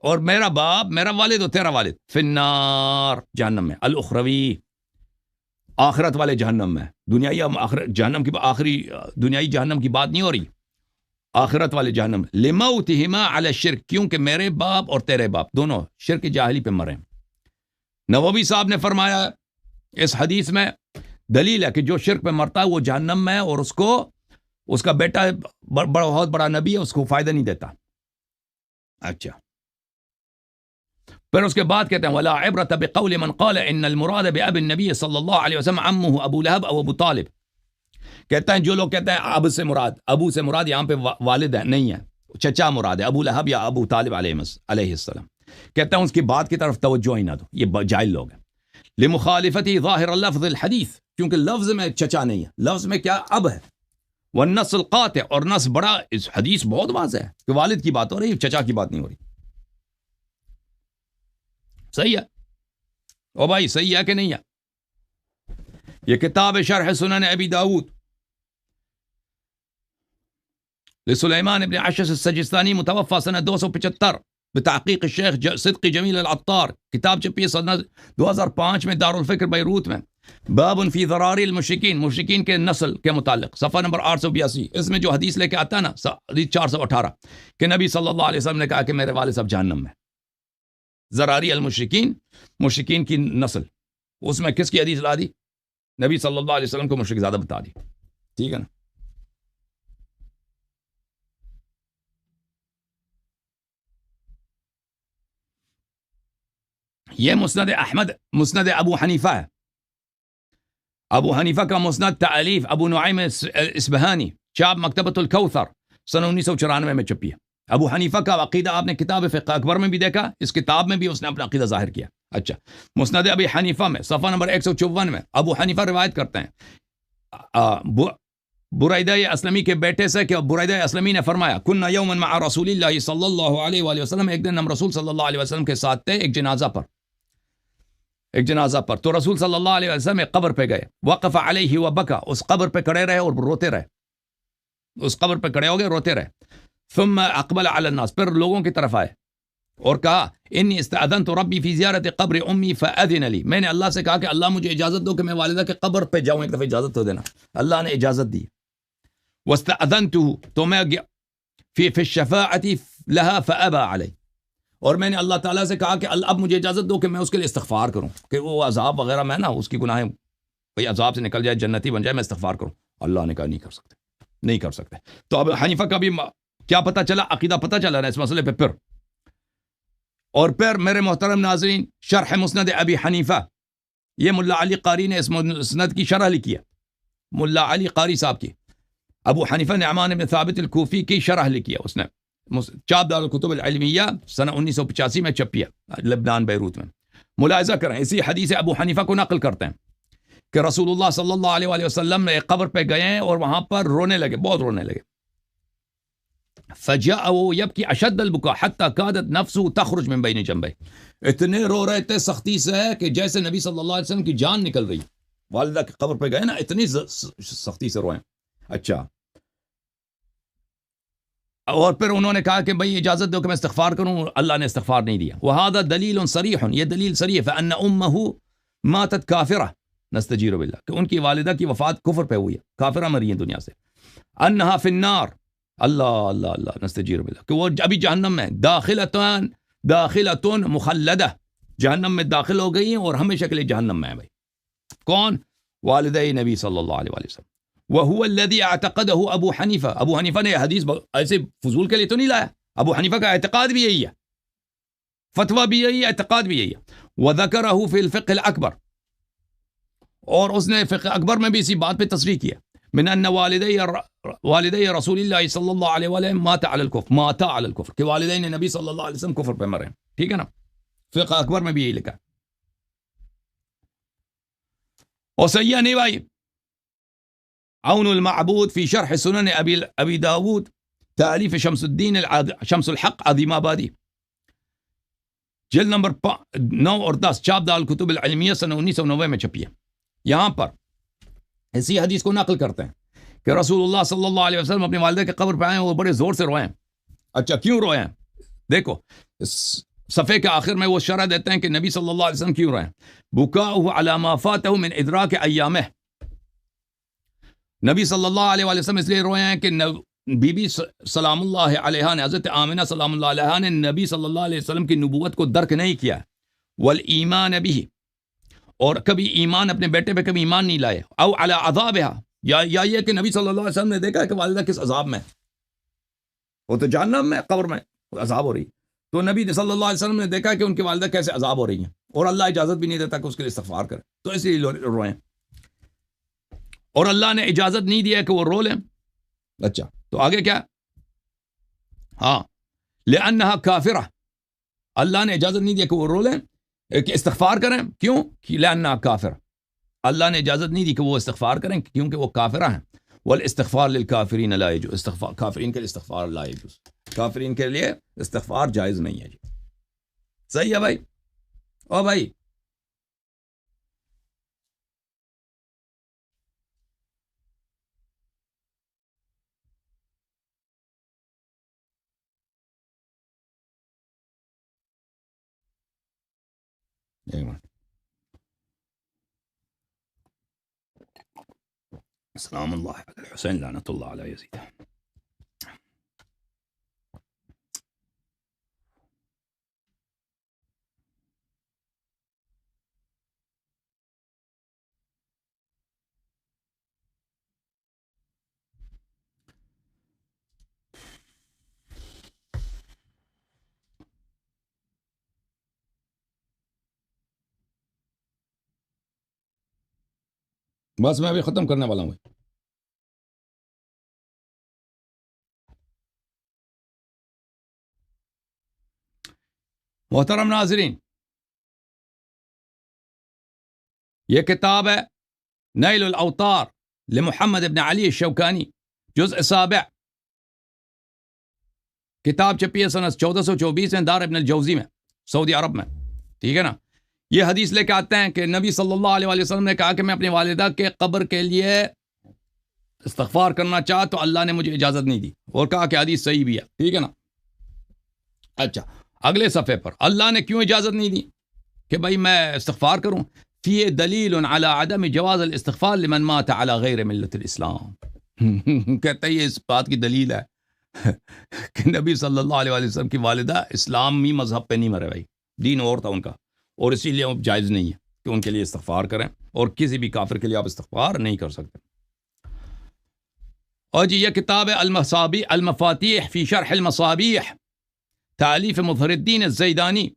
اور میرا باپ میرا والد اور تیرا والد، فی النار، جہنم میں، الاخروی، آخرت والے جہنم میں، دنیائی جہنم کی آخری دنیائی جہنم کی بات نہیں ہو رہی، آخرت والے جہنم، لموتہما علی الشرک، کیونکہ میرے باپ اور تیرے باپ دونوں شرک جاہلی پہ مرے۔ نووی صاحب نے فرمایا اس حدیث میں دلیل ہے کہ جو شرک پہ مرتا ہے وہ جہنم میں، اور اس کا بیٹا بہت بڑا نبی ہے، اس کو فائدہ نہیں دیتا۔ اچھا، پھر اس کے بعد کہتے ہیں وَلَا عِبْرَةَ بِقَوْلِ مَنْ قَالَ إِنَّ الْمُرَادَ بِأَبِ النَّبِيِّ صلی اللہ علیہ وسلم عَمُّهُ ابو لہب او ابو طالب، کہتا ہے جو لوگ کہتے ہیں اب سے مراد، ابو سے مراد یہاں پہ والد ہے، نہیں ہے، چچا مراد ہے، ابو لہب یا ابو طالب علیہ السلام، کہتا ہے اس کی بات کی طرف توجہ ہی نہ دو، یہ جاہل لوگ ہیں۔ لمخالفتی ظاہر لفظ الحدیث، کیونکہ لفظ میں چچا نہیں ہے، لفظ میں کیا اب ہے، والنص القاطع، اور نص بڑا، اس حدیث بہت واضح ہے کہ والد کی بات ہو رہی، چچا کی بات نہیں ہو رہی۔ صحیح ہے او بھائی، صحیح ہے کہ نہیں ہے؟ یہ کتاب شرح سنن ابی داود لسلیمان ابن عشس السجستانی، متوفى سنہ 275 بتحقیق الشیخ صدقی جمیل العطار، کتاب چھپی سنہ 2005 میں دارالفکر بیروت میں۔ باب فی ضراری المشرکین، مشرکین کے نسل کے متعلق، صفحہ نمبر 882، اس میں جو حدیث لے کے آتا ہے نا، حدیث 418، کہ نبی صلی اللہ علیہ وسلم نے کہا کہ میرے والد صاحب جہنم میں۔ ذراری المشرکین، مشرکین کی نسل، اس میں کس کی حدیث لا دی؟ نبی صلی اللہ علیہ وسلم کو مشرک زیادہ بتا دی، ٹھیک ہے نا۔ یہ مسند احمد، مسند ابو حنیفہ ہے، ابو حنیفہ کا مسند تألیف ابو نعیم اصبہانی، چاپ مکتبۃ الکوثر، سنہ 1994 میں چھپی ہے۔ ابو حنیفہ کا عقیدہ آپ نے کتاب فقہ اکبر میں بھی دیکھا، اس کتاب میں بھی اس نے اپنا عقیدہ ظاہر کیا. اچھا، مسند ابی حنیفہ میں صفحہ نمبر 154 میں ابو حنیفہ روایت کرتے ہیں بریدہ اسلمی کے بیٹے سے کہ بریدہ اسلمی نے فرمایا کننا یوما مع رسول اللہ صلی اللہ علیہ وآلہ وسلم، ایک دن ہم رسول صلی اللہ علیہ وسلم کے ساتھ تھے ایک جنازہ پر. تو رسول صلی اللہ علیہ وسلم ایک قبر پہ گئے، وقف علیہ وبکا، اس قبر پہ کھڑے رہے اور روتے رہے، اس قبر پہ کھڑے ہو گئے روتے رہے. ثم اقبل علی الناس، پھر لوگوں کی طرف آئے اور کہا انی استاذنت ربی فی زیارت قبر امی فاذن لی، میں نے اللہ سے کہا کہ اللہ مجھے اجازت دو کہ میں والدہ کے قبر پہ جاؤں، ایک دفعہ اجازت تو دینا. اللہ نے اجازت دی. واستاذنته، تو میں فی الشفاعۃ لها فابى علی، اور میں نے اللہ تعالیٰ سے کہا کہ اللہ اب مجھے اجازت دو کہ میں اس کے لیے استغفار کروں، کہ وہ عذاب وغیرہ میں نا اس کی گناہیں کوئی عذاب سے نکل جائے، جنتی بن جائے، میں استغفار کروں. اللہ نے کہا نہیں کر سکتے. تو اب حنیفہ کا بھی کیا پتہ چلا، عقیدہ پتہ چلا نا اس مسئلے پہ. پھر میرے محترم ناظرین، شرح مسند ابی حنیفہ، یہ ملا علی قاری نے اس مسند کی شرح لکھی ہے، ملا علی قاری صاحب کی. ابو حنیفہ نعمان بن ثابت الکوفی کی شرح لکھی ہے، اس نے چاپ دار الکتب العلمیہ سنہ 1985 میں چھپی ہے لبنان بیروت میں. ملاحظہ کریں، اسی حدیث ابو حنیفہ کو نقل کرتے ہیں کہ رسول اللہ صلی اللہ علیہ وآلہ وسلم ایک قبر پہ گئے ہیں اور وہاں پر رونے لگے، بہت رونے لگے. فجاء يبكي اشد البكاء حتى كادت نفسه تخرج من بين جنبيه، اتنے رو رہے تھے سختی سے کہ جیسے نبی صلی اللہ علیہ وسلم کی جان نکل رہی. والدہ کی قبر پہ گئے نا، اتنی سختی سے روئے. اچھا، اور پھر انہوں نے کہا کہ بھئی اجازت دو کہ میں استغفار کروں، اللہ نے استغفار نہیں دیا. وهذا دلیل صریح، یہ دلیل صریح ہے، فان امه ماتت کافرہ نستجیر باللہ، کہ ان کی والدہ کی وفات کفر پہ ہوئی ہے، کافرہ مری ہیں دنیا سے. انہا فی النار، اللہ نستجیر باللہ، کہ وہ ابھی جہنم میں، داخلتون مخلدہ، جہنم میں داخل ہو گئی ہیں اور ہمیشہ کے لیے جہنم میں ہے. بھائی کون؟ والدہ نبی صلی اللہ علیہ وآلہ وسلم. وهو الذي اعتقده ابو حنیفہ نے حدیث ایسے فضول کے لیے تو نہیں لایا، ابو حنیفہ کا اعتقاد بھی یہی ہے، فتویٰ بھی یہی ہے، اعتقاد بھی یہی ہے. وذكره في الفقه الاکبر، اور اس نے فقہ اکبر میں بھی اسی بات پہ تصریح کیا، من ان والدی رسول اللہ صلی اللہ علیہ وسلم ماتا علی الکفر، کہ والدین نبی صلی اللہ علیہ وسلم کفر پہ مرے. ٹھیک ہے نا، فقہ اکبر میں بھی یہی لکھا. اور صحیح نہیں بھائی، عون المعبود فی شرح سنن ابی داود، تالیف شمس الدین شمس الحق عظیم آبادی، جلد نمبر 9 اور 10، چاپ دار الکتب العلمیہ سنہ 1990 میں چھپی ہے. یہاں پر اسی حدیث کو نقل کرتے ہیں کہ رسول اللہ صلی اللہ علیہ وسلم اپنی والدہ کے قبر پہ آئے ہیں اور بڑے زور سے روئے ہیں. اچھا، کیوں روئے ہیں؟ دیکھو صفحے کے آخر میں وہ شرح دیتے ہیں کہ نبی صلی اللہ علیہ وسلم کیوں روئے ہیں. بکاؤہ علی ما فاتہ من ادراک ایامہ، نبی صلی اللہ علیہ وسلم اس لیے روئے ہیں کہ بی بی سلام اللہ علیہ نے، حضرت آمنہ سلام اللہ علیہ نے نبی صلی اللہ علیہ وسلم کی نبوت کو درک نہیں کیا، والایمان بہ، اور کبھی ایمان اپنے بیٹے پہ کبھی ایمان نہیں لائے. او علی عذابہا، یا یہ کہ نبی صلی اللہ علیہ وسلم نے دیکھا کہ والدہ کس عذاب میں، وہ تو جہنم میں قبر میں عذاب ہو رہی، تو نبی صلی اللہ علیہ وسلم نے دیکھا کہ ان کی والدہ کیسے عذاب ہو رہی ہیں، اور اللہ اجازت بھی نہیں دیتا کہ اس کے لیے استغفار کرے، تو اس لیے روئیں، اور اللہ نے اجازت نہیں دیا کہ وہ رو لیں. اچھا، تو آگے کیا؟ ہاں، لأنہا کافرہ، اللہ نے اجازت نہیں دیا کہ وہ رو لیں، کہ استغفار کریں. کیوں؟ کہ لأنہا کافرہ، اللہ نے اجازت نہیں دی کہ وہ استغفار کریں کیونکہ وہ کافرہ ہیں. والاستغفار للکافرین لا یجوز، استغفار کافرین کے لیے استغفار لا یجوز، کافرین کے لیے استغفار جائز نہیں ہے. جی صحیح ہے بھائی؟ او بھائی السلام اللہ علی الحسین لعنت اللہ علی یزید. بس میں ابھی ختم کرنے والا ہوں. محترم ناظرین، یہ کتاب ہے نیل الاوطار لمحمد ابن علی الشوکانی، جزء 7، کتاب چھپی ہے سنہ 1424 میں دار ابن الجوزی میں، سعودی عرب میں، ٹھیک ہے نا۔ یہ حدیث لے کے آتے ہیں کہ نبی صلی اللہ علیہ وسلم نے کہا کہ میں اپنی والدہ کے قبر کے لیے استغفار کرنا چاہا تو اللہ نے مجھے اجازت نہیں دی، اور کہا کہ حدیث صحیح بھی ہے، ٹھیک ہے نا۔ اچھا، اگلے صفحے پر اللہ نے کیوں اجازت نہیں دی کہ بھائی میں استغفار کروں؟ فی دلیل علی عدم جواز الاستغفار لمن مات علی غیر ملت الاسلام۔ کہتے ہیں یہ اس بات کی دلیل ہے کہ نبی صلی اللہ علیہ وسلم کی والدہ اسلامی مذہب پہ نہیں مرے بھائی، دین اور تھا ان کا، اور اسی لیے وہ جائز نہیں ہے کہ ان کے لیے استغفار کریں، اور کسی بھی کافر کے لیے آپ استغفار نہیں کر سکتے۔ اور جی یہ کتاب ہے المفاتیح فی شرح المصابیح، تالیف مظہر الدین الزیدانی،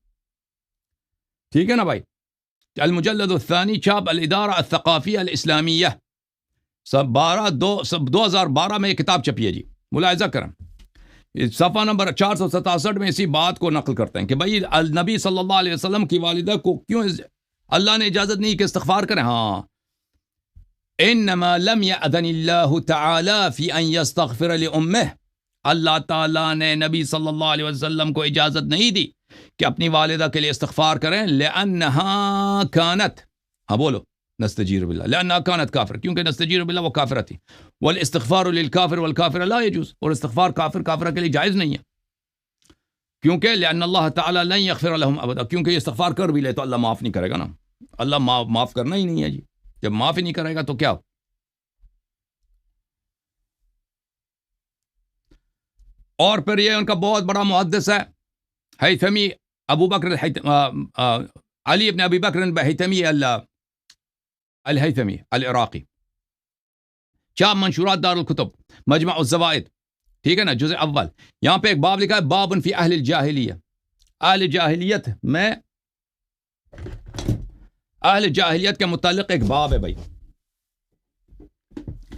ٹھیک ہے نا بھائی۔ المجلد الثانی، چھاپ الادارہ الثقافیہ الاسلامیہ، 2012 میں یہ کتاب چھپی ہے جی، ملاحظہ کریں۔ صفحہ نمبر 467 میں اسی بات کو نقل کرتے ہیں کہ بھائی نبی صلی اللہ علیہ وسلم کی والدہ کو کیوں اللہ نے اجازت نہیں کہ استغفار کریں؟ ہاں، انما لم یأذن اللہ تعالی فی ان یستغفر لامہ، اللہ تعالیٰ نے نبی صلی اللہ علیہ وسلم کو اجازت نہیں دی کہ اپنی والدہ کے لیے استغفار کریں، لأنها كانت، ہاں بولو، نستجیر باللہ، لأنها كانت کافر، کیونکہ نستجیر باللہ وہ کافرہ تھی، والاستغفار للکافر والکافر لا يجوز، اور استغفار کافرہ کے لیے جائز نہیں ہے، کیونکہ لأن اللہ تعالیٰ لن یغفر لهم ابدا، کیونکہ یہ استغفار کر بھی لے تو اللہ معاف نہیں کرے گا نا، اللہ معاف کرنا ہی نہیں ہے جی، جب معاف ہی نہیں کرے گا تو کیا؟ اور پھر یہ ان کا بہت بڑا محدث ہے ہیثمی ابو بکر علی ابن ابی بکر ہیثمی الہیثمی العراقی، چاپ منشورات دار الکتب، مجمع الزوائد، ٹھیک ہے نا، جزء اول۔ یہاں پہ ایک باب لکھا ہے باب فی اہل الجاہلیہ، اہل جاہلیت میں، اہل جاہلیت کے متعلق ایک باب ہے بھائی۔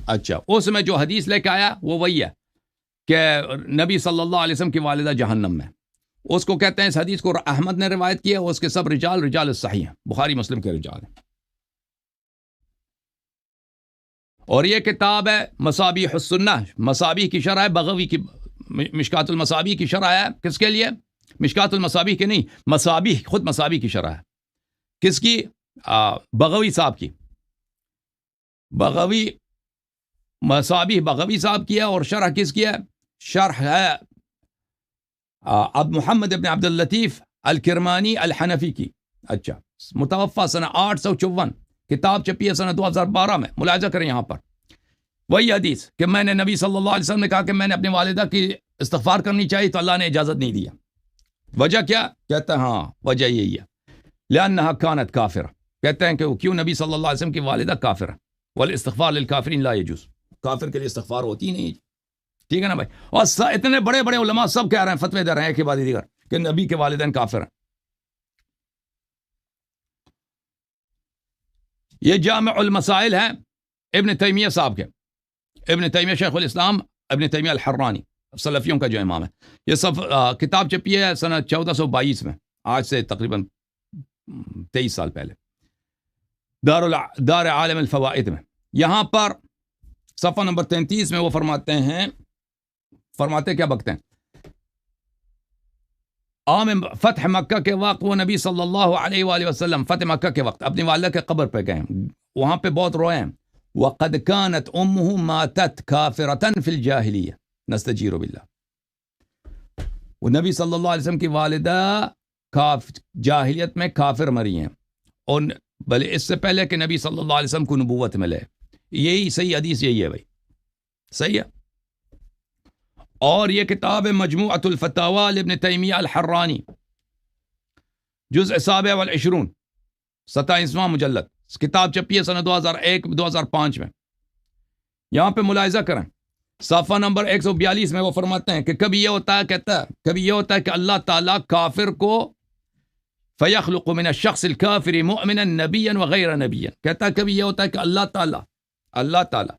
اچھا، اس میں جو حدیث لے کے آیا وہ وہی ہے کہ نبی صلی اللہ علیہ وسلم کی والدہ جہنم میں، اس کو کہتے ہیں، اس حدیث کو احمد نے روایت کیا، اس کے سب رجال الصحیح ہیں، بخاری مسلم کے رجال ہیں۔ اور یہ کتاب ہے مصابیح السنہ، مصابیح کی شرح ہے بغوی کی، مشکات المصابیح کی شرح ہے، کس کے لیے؟ مشکات المصابیح کے نہیں، مصابیح، خود مصابیح کی شرح ہے، کس کی؟ بغوی صاحب کی، بغوی، مصابیح بغوی صاحب کی ہے، اور شرح کس کی ہے؟ شرح ہے اب محمد ابن عبد اللطیف الکرمانی الحنفی کی، اچھا، متوفہ سنہ 854، کتاب چھپی ہے سنہ 2012 میں، ملاحظہ کریں یہاں پر وہی حدیث کہ میں نے نبی صلی اللہ علیہ وسلم نے کہا کہ میں نے اپنی والدہ کی استغفار کرنی چاہیے تو اللہ نے اجازت نہیں دیا، وجہ کیا؟ کہتا ہے ہاں وجہ یہی ہے، لأنها كانت کافرہ، کہتے ہیں کہ کیوں نبی صلی اللہ علیہ وسلم کی والدہ کافر ہے، والاستغفار للکافرین لا يجوز، کافر کے لیے استغفار ہوتی نہیں، ٹھیک ہے نا بھائی۔ اور اتنے بڑے بڑے علماء سب کہہ رہے ہیں، فتوے دے رہے ہیں ایک ہی بات دیگر کہ نبی کے والدین کافر ہیں۔ یہ جامع المسائل ہیں ابن تیمیہ صاحب کے، ابن تیمیہ شیخ الاسلام ابن تیمیہ الحرانی، سلفیوں کا جو امام ہے، یہ سب کتاب چھپی ہے سنہ 1422 میں، آج سے تقریباً 23 سال پہلے، دار عالم الفوائد میں۔ یہاں پر صفحہ نمبر 33 میں وہ فرماتے کیا بکتے ہیں؟ عام فتح مکہ کے وقت وہ نبی صلی اللہ علیہ وآلہ وسلم فتح مکہ کے وقت اپنی والدہ کے قبر پہ گئے، وہاں پہ بہت روئے ہیں، وَقَدْ كَانَتْ أُمُّهُ مَاتَتْ كَافِرَةً فِي الْجَاهِلِيَّةِ نَسْتَجِيرُ بِاللَّهِ، وہ نبی صلی اللہ علیہ وسلم کی والدہ جاہلیت میں کافر مری ہیں، اور بلے اس سے پہلے کہ نبی صلی اللہ علیہ وسلم کو نبوت ملے، یہی صحیح حدیث یہی ہے بھائی، صحیح ہے۔ اور یہ کتاب ہے مجموعۃ الفتاوی لابن تیمیہ الحرانی، جزء 27، 27واں مجلد، کتاب چھپی ہے سنہ 2001-2005 میں۔ یہاں پہ ملاحظہ کریں صفحہ نمبر 142 میں وہ فرماتے ہیں کہ کبھی یہ ہوتا ہے کہ اللہ تعالیٰ کافر کو فَيَخْلُقُ مِنَ الشَّخْصِ الْكَافِرِ مُؤْمِنًا نَبِيًّا وَغَيْرَ نَبِيًّا، کہتا ہے کبھی یہ ہوتا ہے کہ اللہ تعالیٰ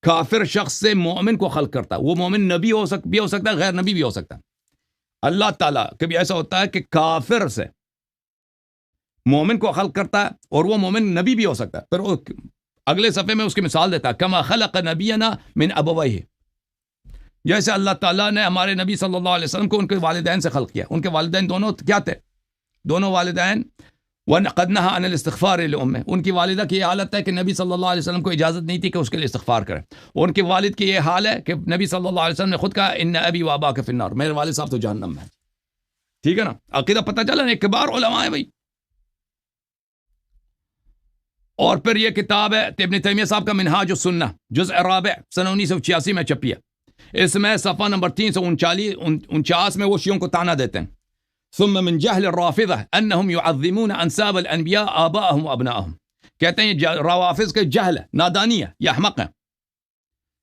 کافر شخص سے مومن کو خلق کرتا ہے، وہ مومن نبی بھی ہو سکتا ہے، غیر نبی بھی ہو سکتا ہے۔ اللہ تعالیٰ کبھی ایسا ہوتا ہے کہ کافر سے مومن کو خلق کرتا ہے، اور وہ مومن نبی بھی ہو سکتا ہے. پھر وہ اگلے صفحے میں اس کی مثال دیتا ہے، کما خلق نبینا من ابویہ، جیسے اللہ تعالیٰ نے ہمارے نبی صلی اللہ علیہ وسلم کو ان کے والدین سے خلق کیا. ان کے والدین دونوں کیا تھے؟ دونوں والدین وَقَدْ نَهَى عَنِ الْإِسْتِغْفَارِ لِأُمِّهِ، ان کی والدہ کی یہ حالت ہے کہ نبی صلی اللہ علیہ وسلم کو اجازت نہیں تھی کہ اس کے لیے استغفار کرے، اور ان کے والد کی یہ حال ہے کہ نبی صلی اللہ علیہ وسلم نے خود کہا ان ابی و اباک فی النار، میرے والد صاحب تو جہنم میں. ٹھیک ہے نا، عقیدہ پتہ چلا نا، کبار علماء ہیں بھائی. اور پھر یہ کتاب ہے ابن تیمیہ صاحب کا منہاج السنہ، جزء رابع، سن 1986 میں چھپی ہے. اس میں صفحہ نمبر 349 میں وہ شیعوں کو تانا دیتے ہیں. ثم من جہل الرافضہ انہم یعظمون انساب الانبیاء آباءہم و ابناءہم، کہتے ہیں یہ روافض کے جہل ہے، نادانی ہے، یہ احمق ہے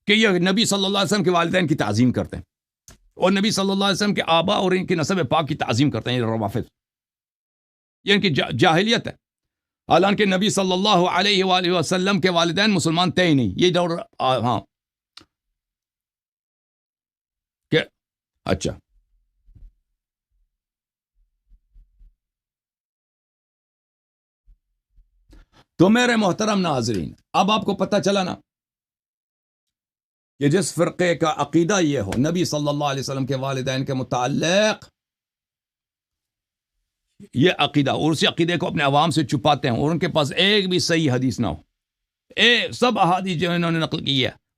کہ یہ نبی صلی اللہ علیہ وسلم کے والدین کی تعظیم کرتے ہیں، اور نبی صلی اللہ علیہ وسلم کے آبا اور ان کی نسب پاک کی تعظیم کرتے ہیں. یہ روافض، یہ ان کی جاہلیت ہے. حالانکہ نبی صلی اللہ علیہ وآلہ وسلم کے والدین مسلمان تھے ہی نہیں. یہ دور ہاں کہ اچھا تو میرے محترم ناظرین، اب آپ کو پتہ چلا نا کہ جس فرقے کا عقیدہ یہ ہو نبی صلی اللہ علیہ وسلم کے والدین کے متعلق یہ عقیدہ، اور اسی عقیدے کو اپنے عوام سے چھپاتے ہیں، اور ان کے پاس ایک بھی صحیح حدیث نہ ہو، سب احادیث جو انہوں نے نقل کی ہے